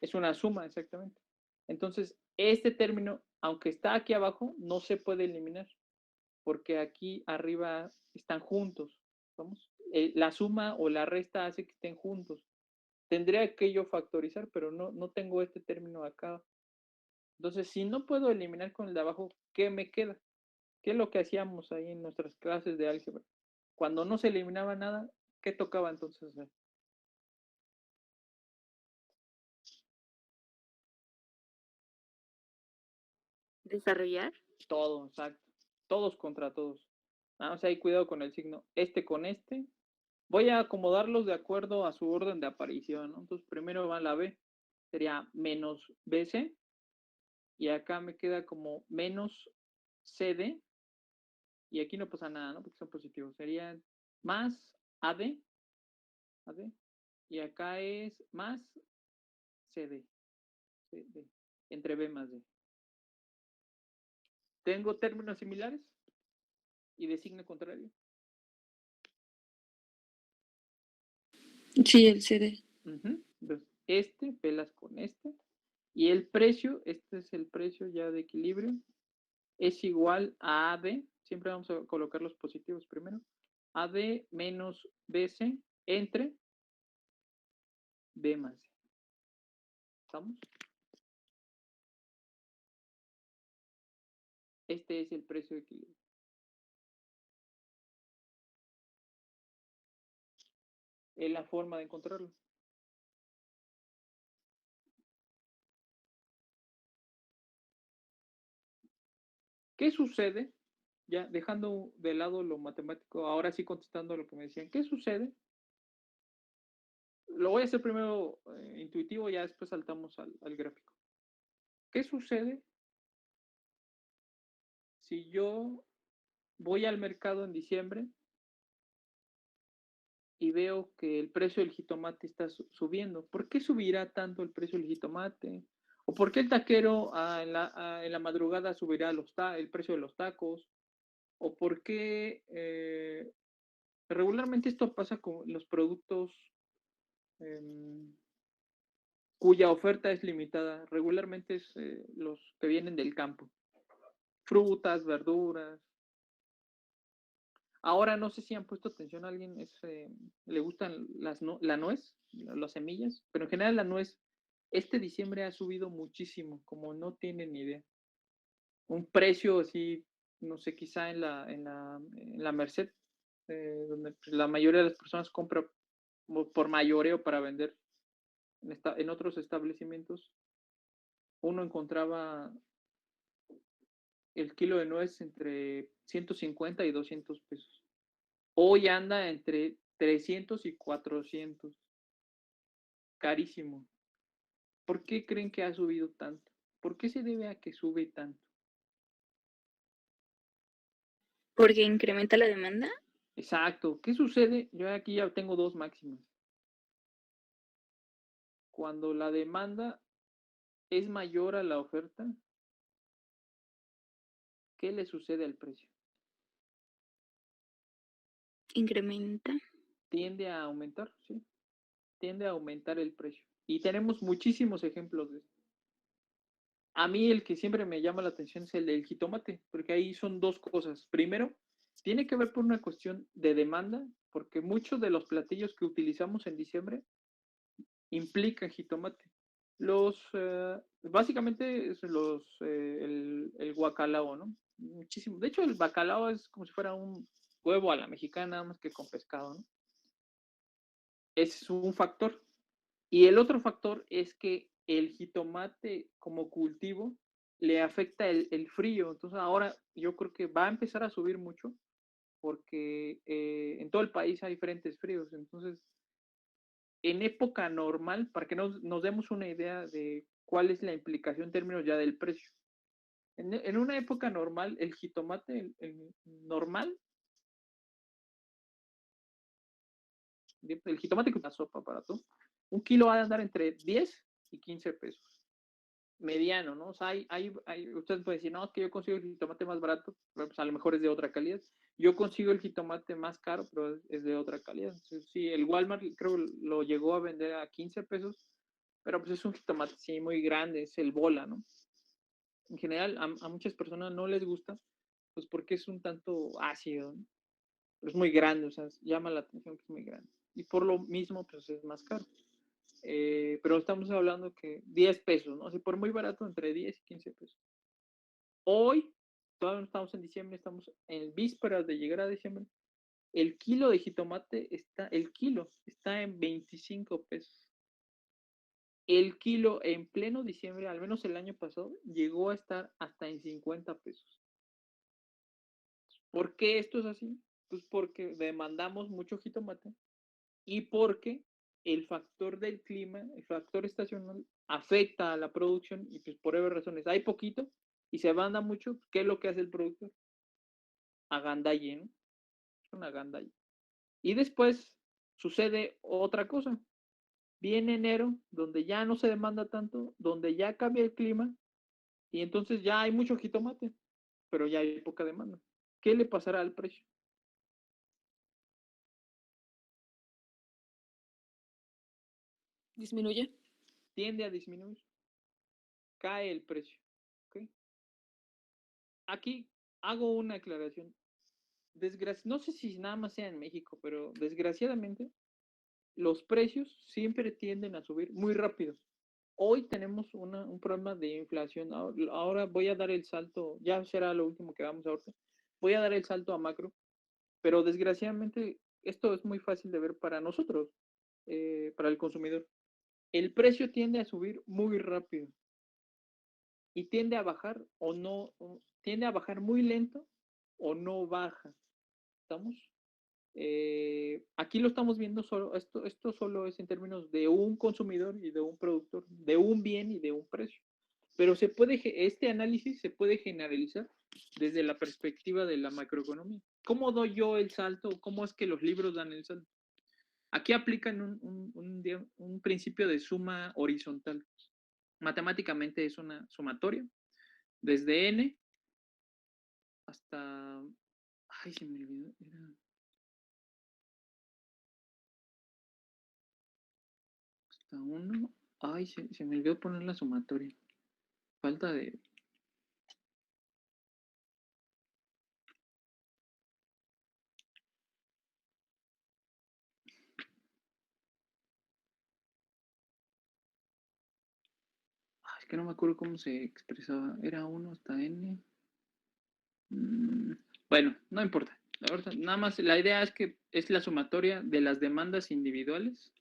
Es una suma, exactamente. Entonces, este término, aunque está aquí abajo, no se puede eliminar, porque aquí arriba están juntos. ¿Vamos? La suma o la resta hace que estén juntos. Tendría que yo factorizar, pero no tengo este término acá. Entonces, si no puedo eliminar con el de abajo, ¿qué me queda? ¿Qué es lo que hacíamos ahí en nuestras clases de álgebra? Cuando no se eliminaba nada, ¿qué tocaba entonces hacer? Desarrollar. Todo, exacto. Todos contra todos. Nada más ahí cuidado con el signo. Este con este. Voy a acomodarlos de acuerdo a su orden de aparición, ¿no? Entonces primero va la B. Sería menos BC. Y acá me queda como menos CD. Y aquí no pasa nada, ¿no? Porque son positivos. Sería más AD. AD. Y acá es más CD. CD. Entre B más D. Tengo términos similares y de signo contrario. Sí, el CD. Entonces, este, pelas con este. Y el precio, este es el precio ya de equilibrio, es igual a AD, siempre vamos a colocar los positivos primero, AD menos BC entre B más C. ¿Estamos? Este es el precio de equilibrio. Es la forma de encontrarlo. ¿Qué sucede? Ya dejando de lado lo matemático, ahora sí contestando a lo que me decían, ¿qué sucede? Lo voy a hacer primero intuitivo, ya después saltamos al gráfico. ¿Qué sucede si yo voy al mercado en diciembre y veo que el precio del jitomate está subiendo. ¿Por qué subirá tanto el precio del jitomate? ¿O por qué el taquero en la madrugada subirá el precio de los tacos? ¿O por qué regularmente esto pasa con los productos cuya oferta es limitada? Regularmente es los que vienen del campo. Frutas, verduras. Ahora no sé si han puesto atención a alguien, le gustan la nuez, las semillas, pero en general la nuez, este diciembre ha subido muchísimo, como no tienen ni idea. Un precio así, no sé, quizá en la Merced, donde la mayoría de las personas compra por mayoreo para vender en otros establecimientos, uno encontraba el kilo de nuez entre 150 y 200 pesos. Hoy anda entre 300 y 400. Carísimo. ¿Por qué creen que ha subido tanto? ¿Por qué se debe a que sube tanto? Porque incrementa la demanda. Exacto. ¿Qué sucede? Yo aquí ya tengo dos máximas. Cuando la demanda es mayor a la oferta, ¿qué le sucede al precio? Incrementa. Tiende a aumentar, sí. Tiende a aumentar el precio. Y tenemos muchísimos ejemplos de esto. A mí el que siempre me llama la atención es el del jitomate, porque ahí son dos cosas. Primero, tiene que ver por una cuestión de demanda, porque muchos de los platillos que utilizamos en diciembre implican jitomate. Básicamente es el guacalao, ¿no? Muchísimo. De hecho, el bacalao es como si fuera un huevo a la mexicana, nada más que con pescado, ¿no? Es un factor. Y el otro factor es que el jitomate como cultivo le afecta el frío. Entonces ahora yo creo que va a empezar a subir mucho porque en todo el país hay diferentes fríos. Entonces, en época normal, para que nos demos una idea de cuál es la implicación en términos ya del precio. En una época normal, el jitomate normal, el jitomate que una sopa para tú, un kilo va a andar entre 10 y 15 pesos. Mediano, ¿no? O sea, ustedes pueden decir, no, es que yo consigo el jitomate más barato, pero pues a lo mejor es de otra calidad. Yo consigo el jitomate más caro, pero es de otra calidad. Entonces, sí, el Walmart creo lo llegó a vender a 15 pesos, pero pues es un jitomate sí muy grande, es el bola, ¿no? En general, a muchas personas no les gusta, pues porque es un tanto ácido, ¿no? Pero es muy grande, o sea, llama la atención que es muy grande. Y por lo mismo, pues es más caro. Pero estamos hablando que 10 pesos, ¿no? Así por muy barato, entre 10 y 15 pesos. Hoy, todavía no estamos en diciembre, estamos en vísperas de llegar a diciembre. El kilo de jitomate está en 25 pesos. El kilo en pleno diciembre, al menos el año pasado, llegó a estar hasta en 50 pesos. ¿Por qué esto es así? Pues porque demandamos mucho jitomate y porque el factor del clima, el factor estacional, afecta a la producción y pues por esas razones hay poquito y se manda mucho. ¿Qué es lo que hace el productor? Agandalle, ¿no? Es una agandalle. Y después sucede otra cosa. Viene enero, donde ya no se demanda tanto, donde ya cambia el clima y entonces ya hay mucho jitomate, pero ya hay poca demanda. ¿Qué le pasará al precio? Disminuye. Tiende a disminuir. Cae el precio. ¿Okay? Aquí hago una aclaración. No sé si nada más sea en México, pero desgraciadamente los precios siempre tienden a subir muy rápido. Hoy tenemos un problema de inflación. Ahora voy a dar el salto, ya será lo último que vamos ahorita. Voy a dar el salto a macro, pero desgraciadamente esto es muy fácil de ver para nosotros, para el consumidor. El precio tiende a subir muy rápido y tiende a bajar o no, tiende a bajar muy lento o no baja. ¿Estamos? Aquí lo estamos viendo solo, esto solo es en términos de un consumidor y de un productor, de un bien y de un precio. Pero este análisis se puede generalizar desde la perspectiva de la macroeconomía. ¿Cómo doy yo el salto? ¿Cómo es que los libros dan el salto? Aquí aplican un principio de suma horizontal. Matemáticamente es una sumatoria desde n hasta... Ay, se me olvidó. Hasta 1. Ay, se me olvidó poner la sumatoria. Falta de... Es que no me acuerdo cómo se expresaba. Era 1 hasta n. Bueno, no importa. La verdad, nada más la idea es que es la sumatoria de las demandas individuales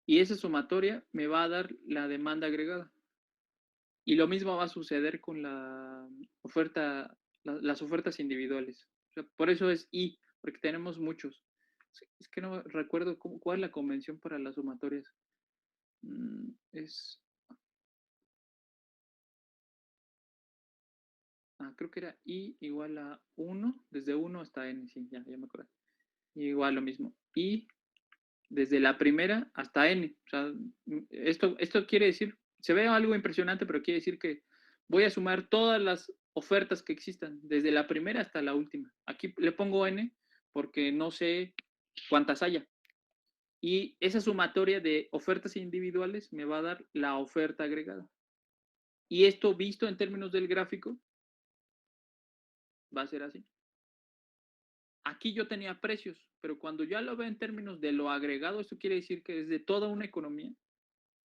y esa sumatoria me va a dar la demanda agregada. Y lo mismo va a suceder con la oferta, las ofertas individuales. O sea, por eso es I, porque tenemos muchos. Es que no recuerdo cuál es la convención para las sumatorias. Creo que era I igual a 1, desde 1 hasta n, sí, ya me acuerdo. Igual lo mismo. I desde la primera hasta n. O sea, esto quiere decir, se ve algo impresionante, pero quiere decir que voy a sumar todas las ofertas que existan, desde la primera hasta la última. Aquí le pongo n porque no sé cuántas haya. Y esa sumatoria de ofertas individuales me va a dar la oferta agregada. Y esto visto en términos del gráfico, va a ser así. Aquí yo tenía precios, pero cuando ya lo veo en términos de lo agregado, esto quiere decir que desde toda una economía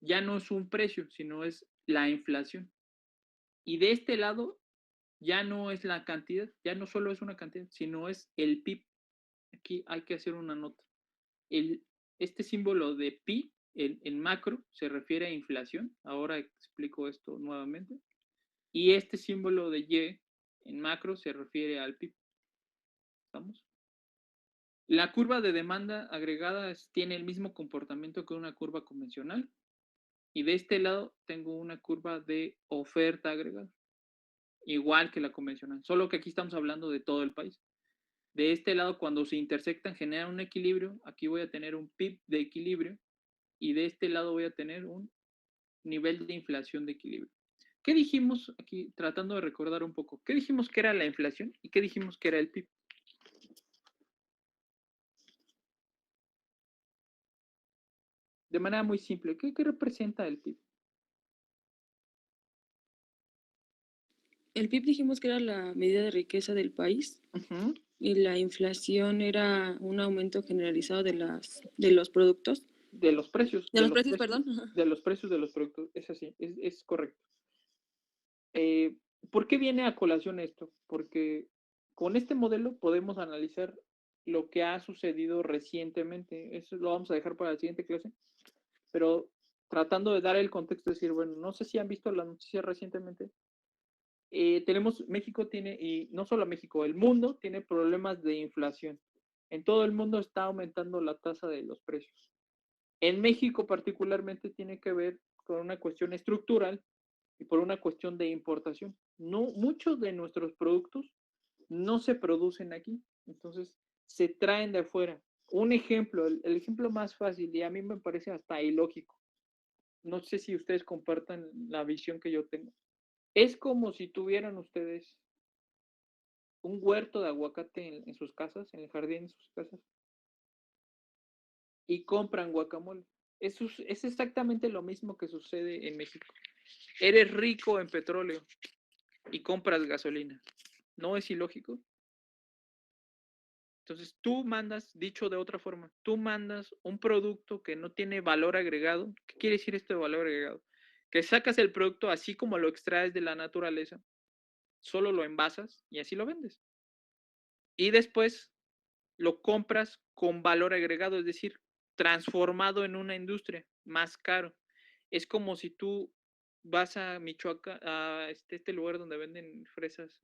ya no es un precio, sino es la inflación. Y de este lado ya no es la cantidad, ya no solo es una cantidad, sino es el PIB. Aquí hay que hacer una nota. Este símbolo de pi en macro se refiere a inflación. Ahora explico esto nuevamente. Y este símbolo de Y en macro se refiere al PIB. ¿Estamos? La curva de demanda agregada tiene el mismo comportamiento que una curva convencional. Y de este lado tengo una curva de oferta agregada. Igual que la convencional. Solo que aquí estamos hablando de todo el país. De este lado, cuando se intersectan, generan un equilibrio. Aquí voy a tener un PIB de equilibrio. Y de este lado voy a tener un nivel de inflación de equilibrio. ¿Qué dijimos aquí, tratando de recordar un poco? ¿Qué dijimos que era la inflación y qué dijimos que era el PIB? De manera muy simple, ¿qué representa el PIB? El PIB dijimos que era la medida de riqueza del país. Y la inflación era un aumento generalizado de los productos. De los precios. De los precios, perdón. De los precios de los productos, es así, es correcto. ¿Por qué viene a colación esto? Porque con este modelo podemos analizar lo que ha sucedido recientemente. Eso lo vamos a dejar para la siguiente clase. Pero tratando de dar el contexto, decir, bueno, no sé si han visto las noticias recientemente. México tiene, y no solo México, el mundo tiene problemas de inflación. En todo el mundo está aumentando la tasa de los precios. En México particularmente tiene que ver con una cuestión estructural y por una cuestión de importación. No, muchos de nuestros productos no se producen aquí, entonces se traen de afuera. Un ejemplo, el ejemplo más fácil y a mí me parece hasta ilógico. No sé si ustedes compartan la visión que yo tengo. Es como si tuvieran ustedes un huerto de aguacate en sus casas, en el jardín de sus casas, y compran guacamole. Eso es exactamente lo mismo que sucede en México. Eres rico en petróleo y compras gasolina. ¿No es ilógico? Entonces tú mandas, dicho de otra forma, tú mandas un producto que no tiene valor agregado. ¿Qué quiere decir esto de valor agregado? Que sacas el producto así como lo extraes de la naturaleza, solo lo envasas y así lo vendes. Y después lo compras con valor agregado, es decir, transformado en una industria más caro. Es como si tú vas a Michoacán, a este lugar donde venden fresas,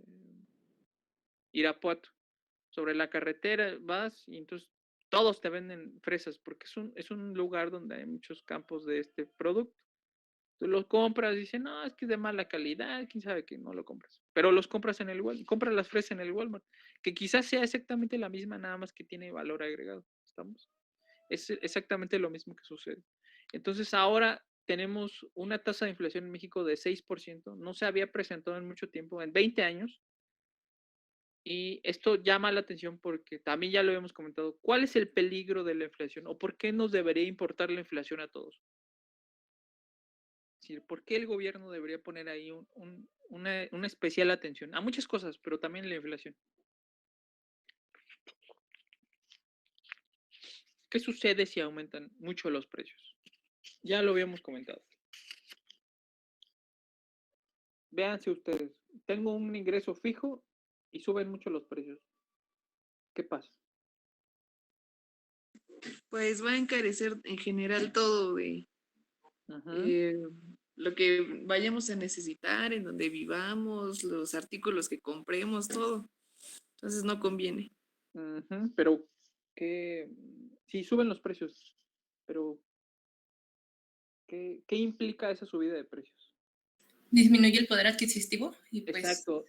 Irapuato, sobre la carretera vas y entonces todos te venden fresas porque es un lugar donde hay muchos campos de este producto. Tú los compras y dicen, no, es que es de mala calidad, quién sabe que no lo compras. Pero los compras en el Walmart, compras las fresas en el Walmart, que quizás sea exactamente la misma, nada más que tiene valor agregado. ¿Estamos? Es exactamente lo mismo que sucede. Entonces ahora tenemos una tasa de inflación en México de 6%, no se había presentado en mucho tiempo, en 20 años, y esto llama la atención porque también ya lo hemos comentado. ¿Cuál es el peligro de la inflación o por qué nos debería importar la inflación a todos? Es decir, ¿por qué el gobierno debería poner ahí una especial atención a muchas cosas, pero también la inflación? ¿Qué sucede si aumentan mucho los precios? Ya lo habíamos comentado. Véanse ustedes, tengo un ingreso fijo y suben mucho los precios. ¿Qué pasa? Pues va a encarecer en general todo de Ajá. lo que vayamos a necesitar, en donde vivamos, los artículos que compremos, todo. Entonces no conviene. Ujú, pero sí suben los precios, pero ¿qué implica esa subida de precios? Disminuye el poder adquisitivo y pues Exacto,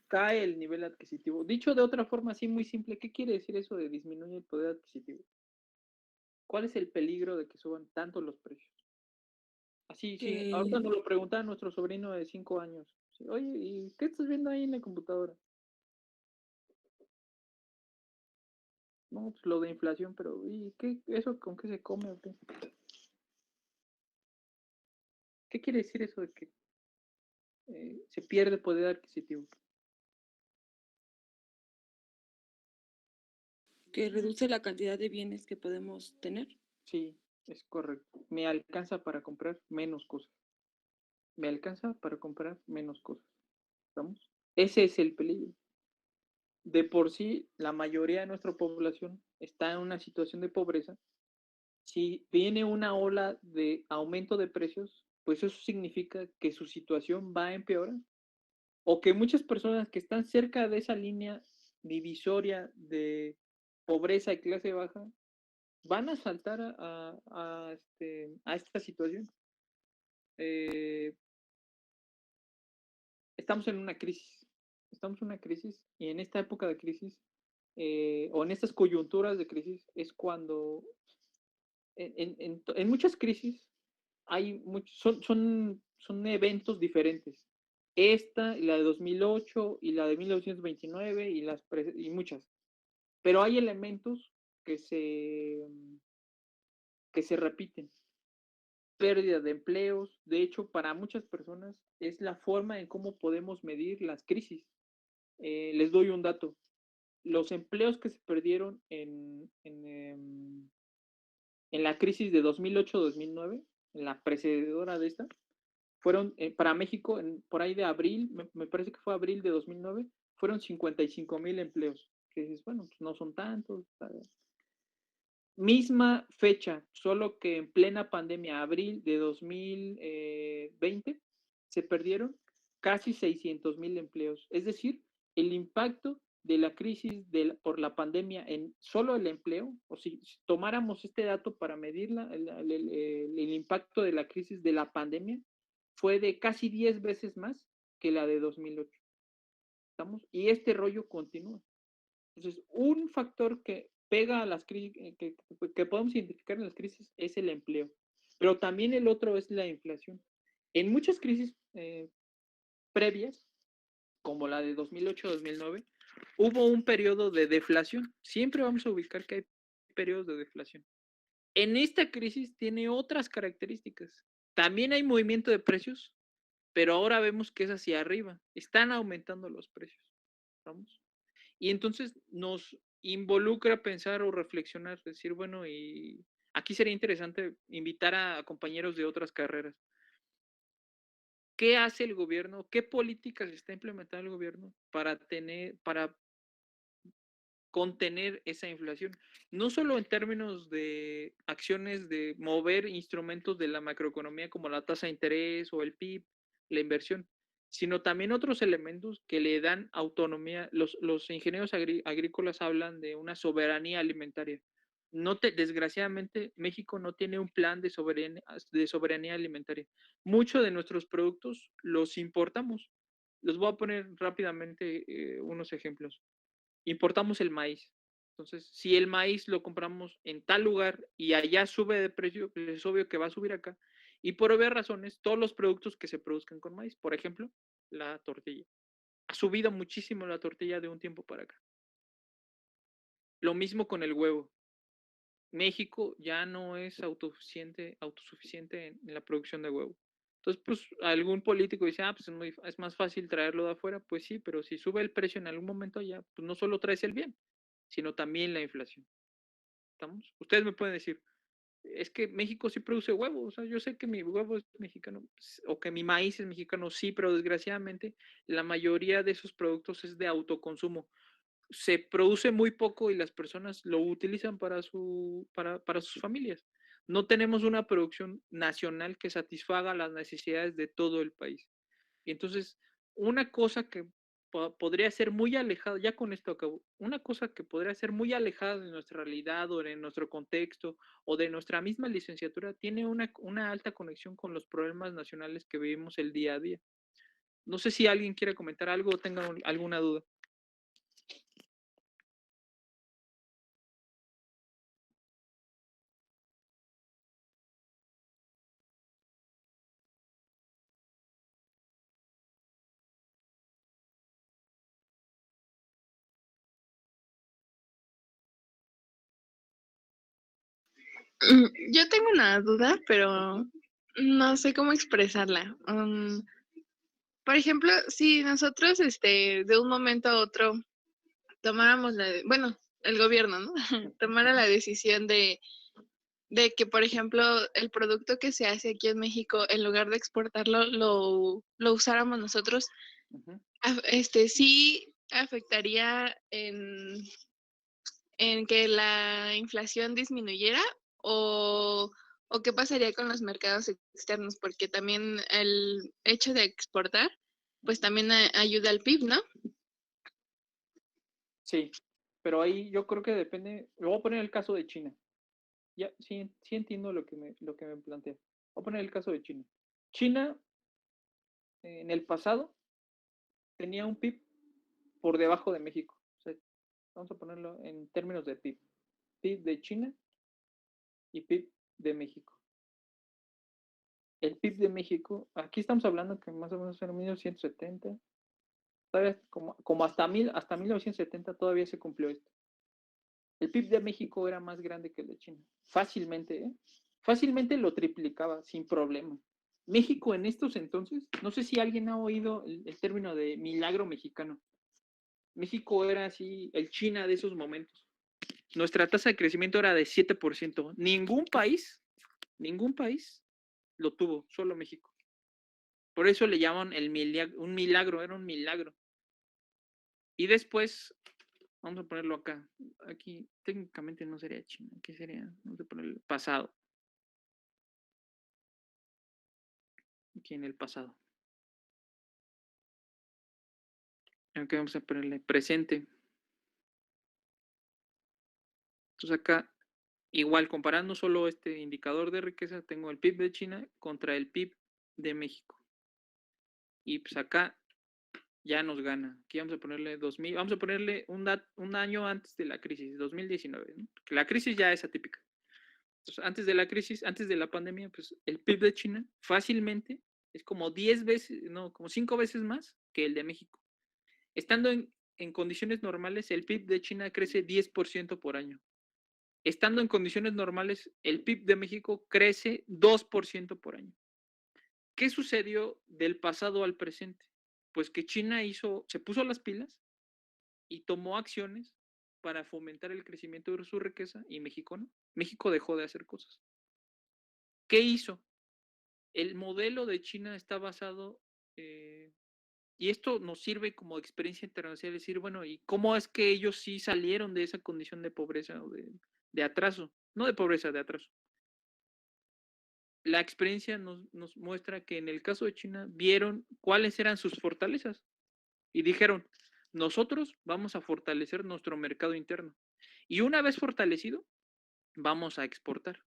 cae el nivel adquisitivo. Dicho de otra forma, así muy simple, ¿qué quiere decir eso de disminuye el poder adquisitivo? ¿Cuál es el peligro de que suban tanto los precios? Así, sí, ahorita nos lo preguntaba nuestro sobrino de 5 años. Sí, oye, ¿y qué estás viendo ahí en la computadora? No, pues lo de inflación, pero ¿y qué, eso con qué se come o qué? ¿Qué quiere decir eso de que se pierde poder adquisitivo? Que reduce la cantidad de bienes que podemos tener. Sí, es correcto. Me alcanza para comprar menos cosas. Me alcanza para comprar menos cosas. ¿Vamos? Ese es el peligro. De por sí, la mayoría de nuestra población está en una situación de pobreza. Si viene una ola de aumento de precios, pues eso significa que su situación va a empeorar. O que muchas personas que están cerca de esa línea divisoria de pobreza y clase baja van a saltar a esta situación. Estamos en una crisis. Estamos en una crisis y en esta época de crisis o en estas coyunturas de crisis es cuando en muchas crisis hay son eventos diferentes. Esta, la de 2008 y la de 1929 y muchas. Pero hay elementos que se repiten. Pérdida de empleos. De hecho, para muchas personas es la forma en cómo podemos medir las crisis. Les doy un dato. Los empleos que se perdieron en la crisis de 2008-2009, en la precededora de esta, fueron para México, por ahí de abril, me parece que fue abril de 2009, fueron 55,000 empleos. Que dices, bueno, pues no son tantos. Misma fecha, solo que en plena pandemia, abril de 2020, se perdieron casi 600,000 empleos. Es decir, el impacto de la crisis por la pandemia en solo el empleo, o si tomáramos este dato para medir el impacto de la crisis de la pandemia, fue de casi 10 veces más que la de 2008. ¿Estamos? Y este rollo continúa. Entonces, un factor que pega a las crisis, que podemos identificar en las crisis es el empleo, pero también el otro es la inflación. En muchas crisis previas, como la de 2008-2009, hubo un periodo de deflación. Siempre vamos a ubicar que hay periodos de deflación. En esta crisis tiene otras características. También hay movimiento de precios, pero ahora vemos que es hacia arriba. Están aumentando los precios. ¿Vamos? Y entonces nos involucra pensar o reflexionar, decir, bueno, y aquí sería interesante invitar a compañeros de otras carreras. ¿Qué hace el gobierno? ¿Qué políticas está implementando el gobierno para contener esa inflación? No solo en términos de acciones de mover instrumentos de la macroeconomía como la tasa de interés o el PIB, la inversión, sino también otros elementos que le dan autonomía. Los ingenieros agrícolas hablan de una soberanía alimentaria. Desgraciadamente, México no tiene un plan de soberanía alimentaria. Muchos de nuestros productos los importamos. Les voy a poner rápidamente unos ejemplos. Importamos el maíz. Entonces, si el maíz lo compramos en tal lugar y allá sube de precio, pues es obvio que va a subir acá. Y por obvias razones, todos los productos que se produzcan con maíz, por ejemplo, la tortilla. Ha subido muchísimo la tortilla de un tiempo para acá. Lo mismo con el huevo. México ya no es autosuficiente en la producción de huevo. Entonces, pues algún político dice, pues es más fácil traerlo de afuera. Pues sí, pero si sube el precio en algún momento allá, pues no solo traes el bien, sino también la inflación. ¿Estamos? Ustedes me pueden decir, es que México sí produce huevo, o sea, yo sé que mi huevo es mexicano, o que mi maíz es mexicano, sí, pero desgraciadamente la mayoría de esos productos es de autoconsumo. Se produce muy poco y las personas lo utilizan para sus familias. No tenemos una producción nacional que satisfaga las necesidades de todo el país. Y entonces, una cosa que podría ser muy alejada, ya con esto acabo, una cosa que podría ser muy alejada de nuestra realidad o de nuestro contexto o de nuestra misma licenciatura, tiene una alta conexión con los problemas nacionales que vivimos el día a día. No sé si alguien quiere comentar algo o tenga alguna duda. Yo tengo una duda, pero no sé cómo expresarla. Por ejemplo, si nosotros de un momento a otro tomáramos bueno, el gobierno, ¿no? Tomara la decisión de que, por ejemplo, el producto que se hace aquí en México, en lugar de exportarlo, lo usáramos nosotros, sí afectaría en que la inflación disminuyera o qué pasaría con los mercados externos, porque también el hecho de exportar, pues también ayuda al PIB, ¿no? Sí, pero ahí yo creo que depende. Lo voy a poner el caso de China. Ya, sí entiendo lo que me plantea. Voy a poner el caso de China. China, en el pasado, tenía un PIB por debajo de México. O sea, vamos a ponerlo en términos de PIB. PIB de China y PIB de México. El PIB de México, aquí estamos hablando que más o menos en 1970, todavía como hasta 1970 todavía se cumplió esto. El PIB de México era más grande que el de China. Fácilmente, Fácilmente lo triplicaba sin problema. México en estos entonces, no sé si alguien ha oído el término de milagro mexicano. México era así el China de esos momentos. Nuestra tasa de crecimiento era de 7%. Ningún país lo tuvo, solo México. Por eso le llaman un milagro, era un milagro. Y después, vamos a ponerlo acá. Aquí técnicamente no sería China, aquí sería, vamos a ponerlo pasado. Aquí en el pasado. Aquí vamos a ponerle presente. Entonces acá, igual comparando solo este indicador de riqueza, tengo el PIB de China contra el PIB de México. Y pues acá ya nos gana. Aquí vamos a ponerle 2000, vamos a ponerle un año antes de la crisis, 2019, ¿no? Porque la crisis ya es atípica. Entonces, antes de la crisis, antes de la pandemia, pues el PIB de China fácilmente es como 10 veces, no, como 5 veces más que el de México. Estando en condiciones normales, el PIB de China crece 10% por año. Estando en condiciones normales, el PIB de México crece 2% por año. ¿Qué sucedió del pasado al presente? Pues que China se puso las pilas y tomó acciones para fomentar el crecimiento de su riqueza y México no. México dejó de hacer cosas. ¿Qué hizo? El modelo de China está basado, y esto nos sirve como experiencia internacional, decir, bueno, ¿y cómo es que ellos sí salieron de esa condición de pobreza o de atraso? No de pobreza, de atraso. La experiencia nos muestra que en el caso de China vieron cuáles eran sus fortalezas y dijeron, nosotros vamos a fortalecer nuestro mercado interno. Y una vez fortalecido, vamos a exportar.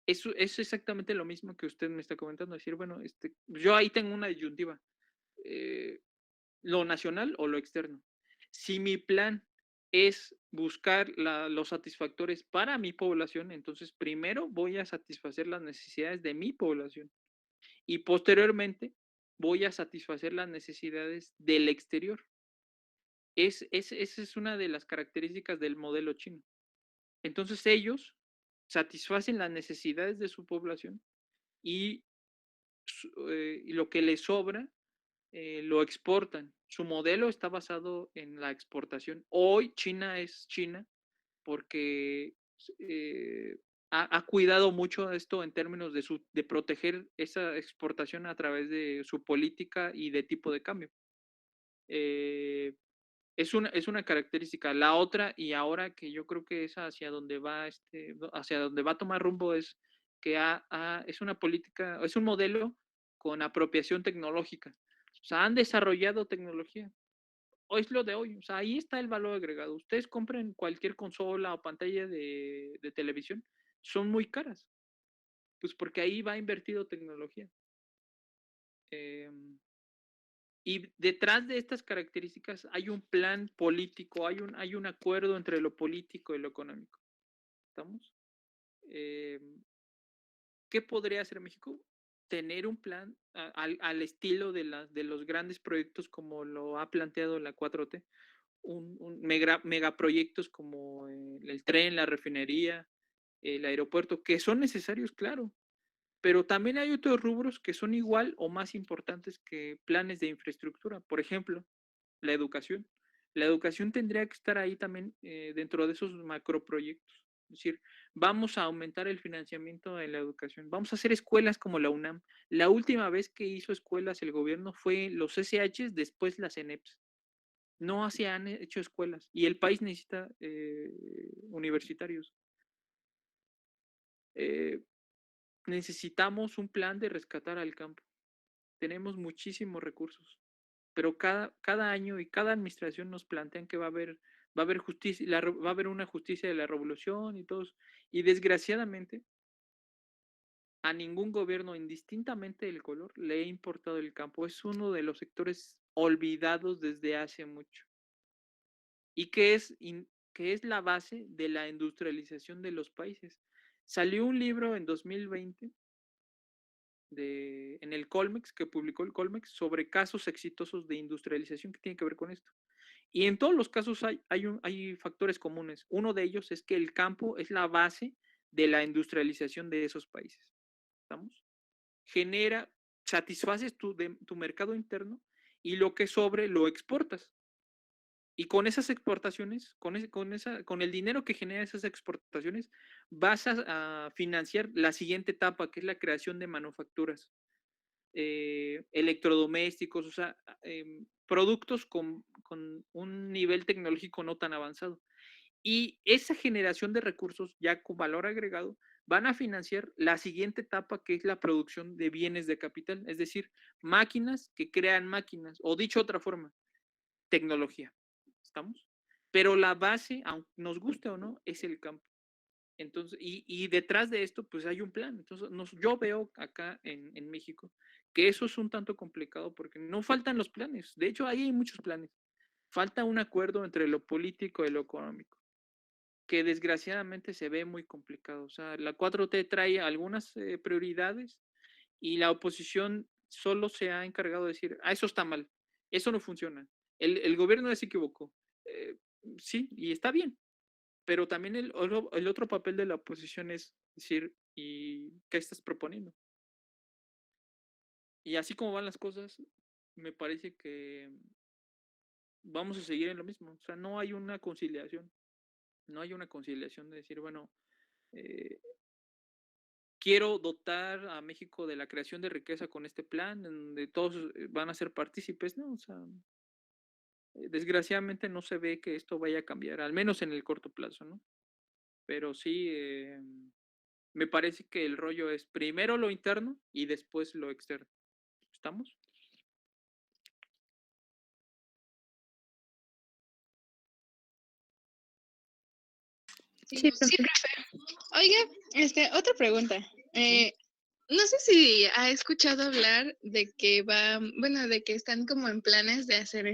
Eso es exactamente lo mismo que usted me está comentando. Decir, bueno, yo ahí tengo una disyuntiva. Lo nacional o lo externo. Si mi plan es buscar los satisfactores para mi población, entonces primero voy a satisfacer las necesidades de mi población y posteriormente voy a satisfacer las necesidades del exterior. Esa es una de las características del modelo chino. Entonces ellos satisfacen las necesidades de su población y lo que les sobra lo exportan. Su modelo está basado en la exportación. Hoy China es China porque ha cuidado mucho esto en términos de proteger esa exportación a través de su política y de tipo de cambio. Es una característica. La otra, y ahora que yo creo que es hacia donde va hacia donde va a tomar rumbo, es que es una política, es un modelo con apropiación tecnológica. O sea, han desarrollado tecnología. Hoy es lo de hoy. O sea, ahí está el valor agregado. Ustedes compren cualquier consola o pantalla de televisión, son muy caras. Pues porque ahí va invertido tecnología. Y detrás de estas características hay un plan político, hay un acuerdo entre lo político y lo económico. ¿Estamos? ¿Qué podría hacer México? Tener un plan al estilo de los grandes proyectos como lo ha planteado la 4T, megaproyectos como el tren, la refinería, el aeropuerto, que son necesarios, claro, pero también hay otros rubros que son igual o más importantes que planes de infraestructura. Por ejemplo, la educación. La educación tendría que estar ahí también dentro de esos macroproyectos. Es decir, vamos a aumentar el financiamiento de la educación. Vamos a hacer escuelas como la UNAM. La última vez que hizo escuelas el gobierno fue los SHs, después las ENEPs. No se han hecho escuelas y el país necesita universitarios. Necesitamos un plan de rescatar al campo. Tenemos muchísimos recursos, pero cada año y cada administración nos plantean que va a haber justicia, va a haber una justicia de la revolución y todos. Y desgraciadamente, a ningún gobierno, indistintamente del color, le ha importado el campo. Es uno de los sectores olvidados desde hace mucho. Y que es la base de la industrialización de los países. Salió un libro en 2020 en el Colmex, que publicó el Colmex, sobre casos exitosos de industrialización que tiene que ver con esto. Y en todos los casos hay factores comunes. Uno de ellos es que el campo es la base de la industrialización de esos países. ¿Estamos? Satisfaces tu mercado interno y lo que sobre lo exportas. Y con esas exportaciones, con el dinero que genera esas exportaciones, vas a financiar la siguiente etapa, que es la creación de manufacturas, electrodomésticos, o sea, productos con un nivel tecnológico no tan avanzado. Y esa generación de recursos ya con valor agregado van a financiar la siguiente etapa, que es la producción de bienes de capital, es decir, máquinas que crean máquinas, o dicho de otra forma, tecnología. ¿Estamos? Pero la base, aunque nos guste o no, es el campo. Entonces, y detrás de esto, pues hay un plan. Entonces, yo veo acá en México que eso es un tanto complicado porque no faltan los planes. De hecho, ahí hay muchos planes. Falta un acuerdo entre lo político y lo económico, que desgraciadamente se ve muy complicado. O sea, la 4T trae algunas prioridades y la oposición solo se ha encargado de decir, eso está mal, eso no funciona. El gobierno ya se equivocó. Sí, y está bien, pero también el otro papel de la oposición es decir, ¿y qué estás proponiendo? Y así como van las cosas, me parece que vamos a seguir en lo mismo. O sea, no hay una conciliación. No hay una conciliación de decir, bueno, quiero dotar a México de la creación de riqueza con este plan, donde todos van a ser partícipes, ¿no? O sea, desgraciadamente no se ve que esto vaya a cambiar, al menos en el corto plazo, ¿no? Pero sí, me parece que el rollo es primero lo interno y después lo externo. ¿Estamos? Sí, profe. Oiga, otra pregunta. No sé si ha escuchado hablar de que de que están como en planes de hacer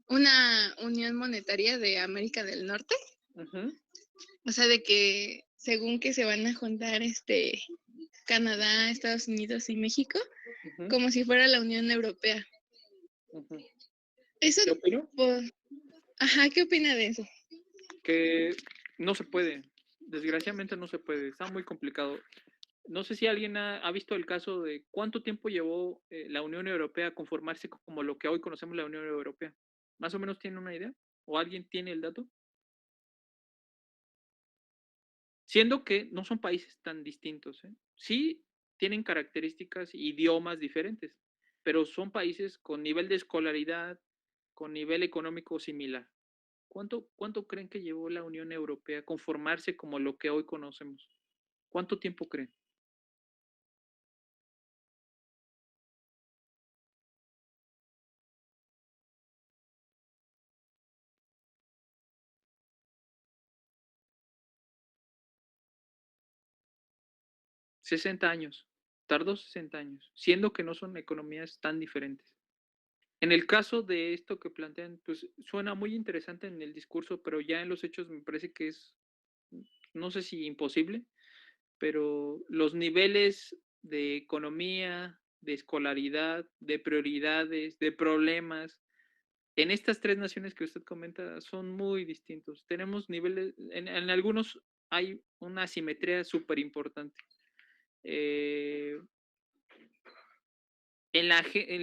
una unión monetaria de América del Norte. O sea, de que según que se van a juntar Canadá, Estados Unidos y México, como si fuera la Unión Europea. Eso, ¿Qué opino? pues, ajá, ¿qué opina de eso? Que no se puede, desgraciadamente no se puede, está muy complicado. No sé si alguien ha visto el caso de cuánto tiempo llevó la Unión Europea a conformarse como lo que hoy conocemos la Unión Europea. ¿Más o menos tiene una idea? ¿O alguien tiene el dato? Siendo que no son países tan distintos, ¿eh? Sí tienen características, idiomas diferentes, pero son países con nivel de escolaridad, con nivel económico similar. ¿Cuánto creen que llevó la Unión Europea a conformarse como lo que hoy conocemos? ¿Cuánto tiempo creen? $60 años. Tardó 60 años, siendo que no son economías tan diferentes. En el caso de esto que plantean, pues suena muy interesante en el discurso, pero ya en los hechos me parece que es, no sé si imposible, pero los niveles de economía, de escolaridad, de prioridades, de problemas, en estas tres naciones que usted comenta son muy distintos. Tenemos niveles, en algunos hay una asimetría súper importante. En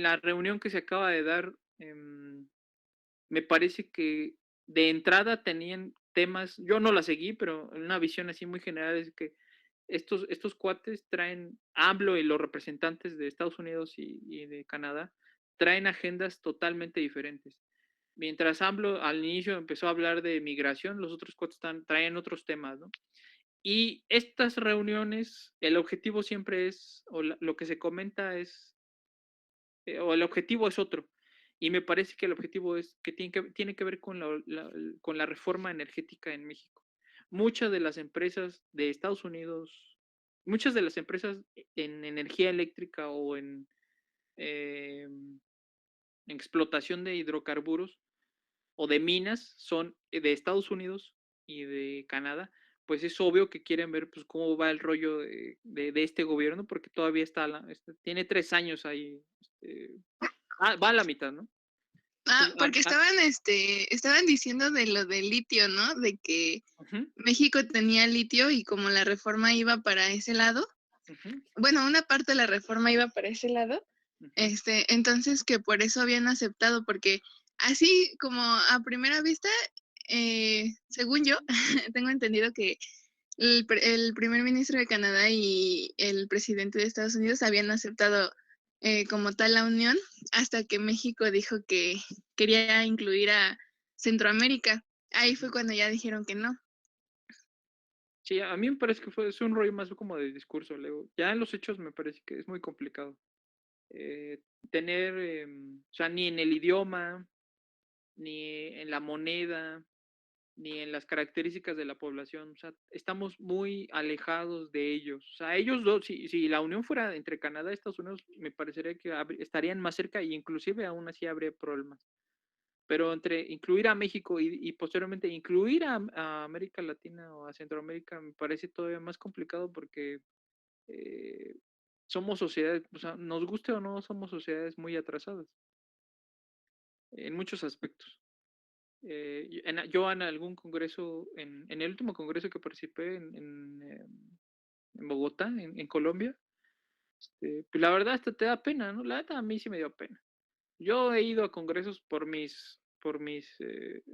la reunión que se acaba de dar, me parece que de entrada tenían temas, yo no la seguí, pero una visión así muy general es que estos cuates traen, AMLO y los representantes de Estados Unidos y de Canadá, traen agendas totalmente diferentes. Mientras AMLO al inicio empezó a hablar de migración, los otros cuates traen otros temas, ¿no? Y estas reuniones, el objetivo siempre es, o lo que se comenta es, o el objetivo es otro. Y me parece que el objetivo es que tiene que ver con con la reforma energética en México. Muchas de las empresas de Estados Unidos, muchas de las empresas en energía eléctrica o en explotación de hidrocarburos o de minas son de Estados Unidos y de Canadá, pues es obvio que quieren ver pues cómo va el rollo de este gobierno, porque todavía tiene 3 años ahí, va a la mitad, ¿no? Entonces, Porque estaban diciendo de lo del litio, ¿no? De que México tenía litio y como la reforma iba para ese lado, bueno, una parte de la reforma iba para ese lado, entonces que por eso habían aceptado, porque así como a primera vista, según yo, tengo entendido que el primer ministro de Canadá y el presidente de Estados Unidos habían aceptado como tal la unión hasta que México dijo que quería incluir a Centroamérica. Ahí fue cuando ya dijeron que no. Sí, a mí me parece que es un rollo más como de discurso, Leo. Ya en los hechos me parece que es muy complicado. Tener, o sea, ni en el idioma, ni en la moneda, ni en las características de la población, o sea, estamos muy alejados de ellos. O sea, ellos dos, si la unión fuera entre Canadá y Estados Unidos, me parecería que estarían más cerca e inclusive aún así habría problemas. Pero entre incluir a México y posteriormente incluir a América Latina o a Centroamérica me parece todavía más complicado porque somos sociedades, o sea, nos guste o no, somos sociedades muy atrasadas en muchos aspectos. Yo en algún congreso, en el último congreso que participé en Bogotá, en Colombia, pues la verdad hasta te da pena, ¿no? La verdad a mí sí me dio pena. Yo he ido a congresos por mis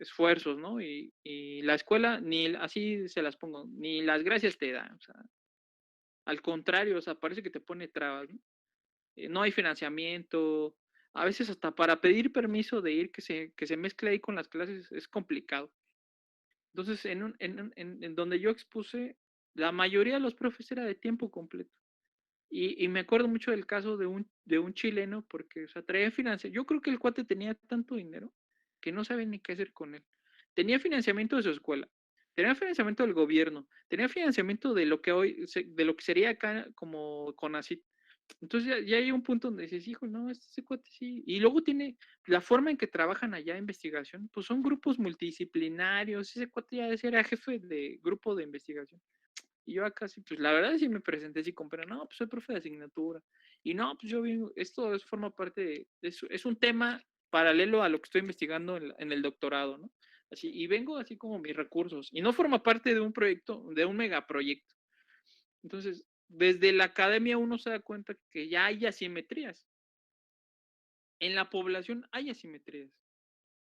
esfuerzos, ¿no? Y la escuela, ni así se las pongo, ni las gracias te da, o sea, al contrario, o sea, parece que te pone trabas, ¿no? No hay financiamiento, a veces hasta para pedir permiso de ir que se mezcle ahí con las clases es complicado. Entonces, en donde yo expuse, la mayoría de los profes era de tiempo completo. Y me acuerdo mucho del caso de un chileno, porque, o sea, traía financiamiento. Yo creo que el cuate tenía tanto dinero que no sabía ni qué hacer con él. Tenía financiamiento de su escuela, tenía financiamiento del gobierno, tenía financiamiento de lo que hoy, de lo que sería acá como CONACYT. Entonces ya hay un punto donde dices, hijo, no, ese cuate sí. Y luego tiene la forma en que trabajan allá en investigación, pues son grupos multidisciplinarios. Ese cuate ya era jefe de grupo de investigación. Y yo acá sí, pues la verdad sí me presenté, sí compré, no, pues soy profe de asignatura. Y no, pues yo vengo, forma parte es un tema paralelo a lo que estoy investigando en el doctorado, ¿no? Así, y vengo así como mis recursos. Y no forma parte de un proyecto, de un megaproyecto. Entonces, desde la academia uno se da cuenta que ya hay asimetrías. En la población hay asimetrías.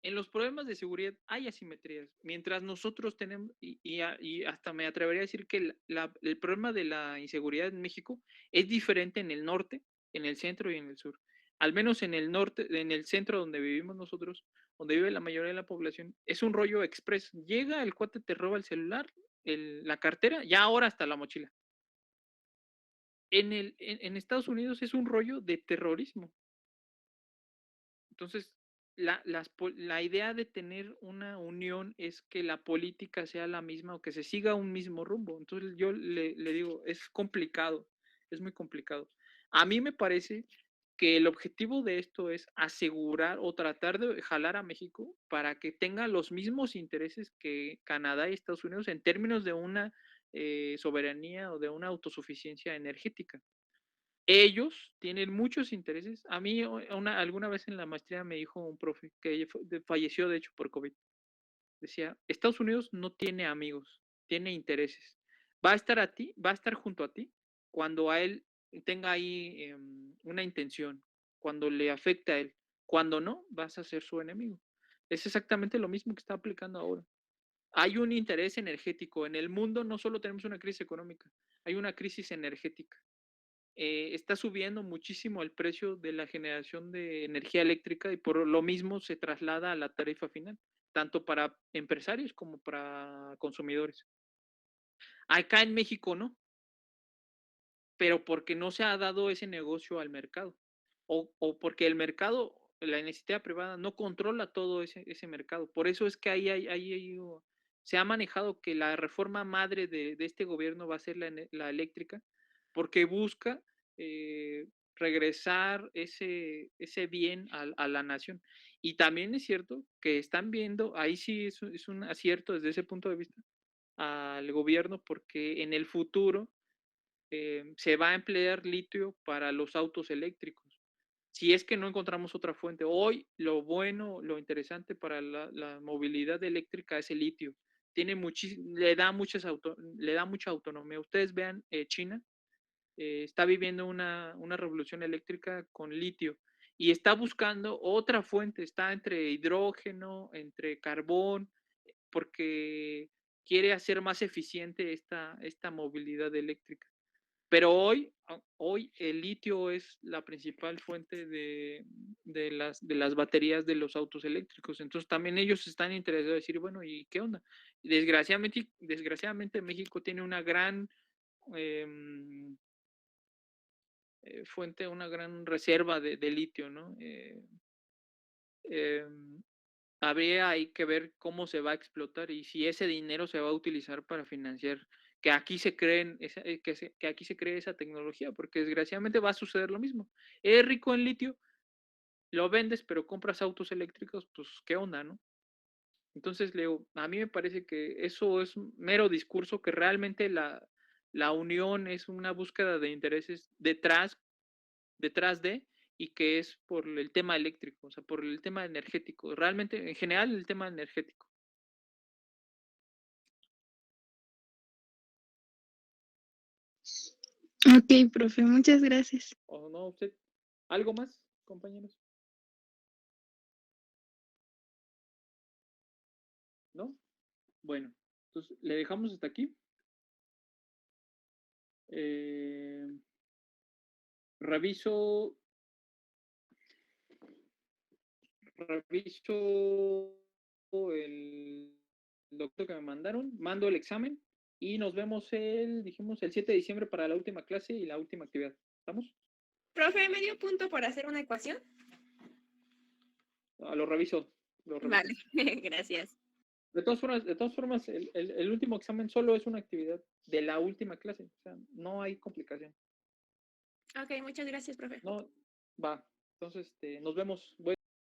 En los problemas de seguridad hay asimetrías. Mientras nosotros tenemos, y hasta me atrevería a decir que el problema de la inseguridad en México es diferente en el norte, en el centro y en el sur. Al menos en el norte, en el centro donde vivimos nosotros, donde vive la mayoría de la población, es un rollo express. Llega el cuate, te roba el celular, la cartera, ya ahora hasta la mochila. En Estados Unidos es un rollo de terrorismo. Entonces, la idea de tener una unión es que la política sea la misma o que se siga un mismo rumbo. Entonces, yo le digo, es complicado, es muy complicado. A mí me parece que el objetivo de esto es asegurar o tratar de jalar a México para que tenga los mismos intereses que Canadá y Estados Unidos en términos de una soberanía o de una autosuficiencia energética. Ellos tienen muchos intereses. A mí alguna vez en la maestría me dijo un profe que falleció de hecho por COVID. Decía, Estados Unidos no tiene amigos, tiene intereses. Va a estar junto a ti cuando a él tenga ahí una intención, cuando le afecte a él. Cuando no, vas a ser su enemigo. Es exactamente lo mismo que está aplicando ahora. Hay un interés energético. En el mundo no solo tenemos una crisis económica, hay una crisis energética. Está subiendo muchísimo el precio de la generación de energía eléctrica y por lo mismo se traslada a la tarifa final, tanto para empresarios como para consumidores. Acá en México no, pero porque no se ha dado ese negocio al mercado o porque el mercado, la iniciativa privada no controla todo ese mercado. Por eso es que ahí se ha manejado que la reforma madre de este gobierno va a ser la eléctrica, porque busca regresar ese bien a la nación. Y también es cierto que están viendo, ahí sí es un acierto desde ese punto de vista al gobierno, porque en el futuro se va a emplear litio para los autos eléctricos. Si es que no encontramos otra fuente. Hoy lo bueno, lo interesante para la movilidad eléctrica es el litio. Le da mucha autonomía. Ustedes vean, China está viviendo una revolución eléctrica con litio y está buscando otra fuente. Está entre hidrógeno, entre carbón, porque quiere hacer más eficiente esta movilidad eléctrica. Pero hoy el litio es la principal fuente de las baterías de los autos eléctricos. Entonces también ellos están interesados en decir, bueno, ¿y qué onda? Desgraciadamente México tiene una gran fuente, una gran reserva de litio, ¿no? Habría ahí que ver cómo se va a explotar y si ese dinero se va a utilizar para financiar que aquí se que aquí se cree esa tecnología, porque desgraciadamente va a suceder lo mismo. Es rico en litio, lo vendes, pero compras autos eléctricos, pues qué onda, ¿no? Entonces, Leo, a mí me parece que eso es un mero discurso, que realmente la unión es una búsqueda de intereses detrás de, y que es por el tema eléctrico, o sea, por el tema energético, realmente, en general, el tema energético. Ok, profe, muchas gracias. ¿O no, usted? ¿Algo más, compañeros? ¿No? Bueno, entonces le dejamos hasta aquí. Reviso el doctor que me mandaron, mando el examen y nos vemos dijimos, el 7 de diciembre para la última clase y la última actividad. ¿Estamos? Profe, ¿medio punto por hacer una ecuación? Lo reviso. Vale, gracias. De todas formas, el último examen solo es una actividad de la última clase. O sea, no hay complicación. Ok, muchas gracias, profe. No, va. Entonces, nos vemos.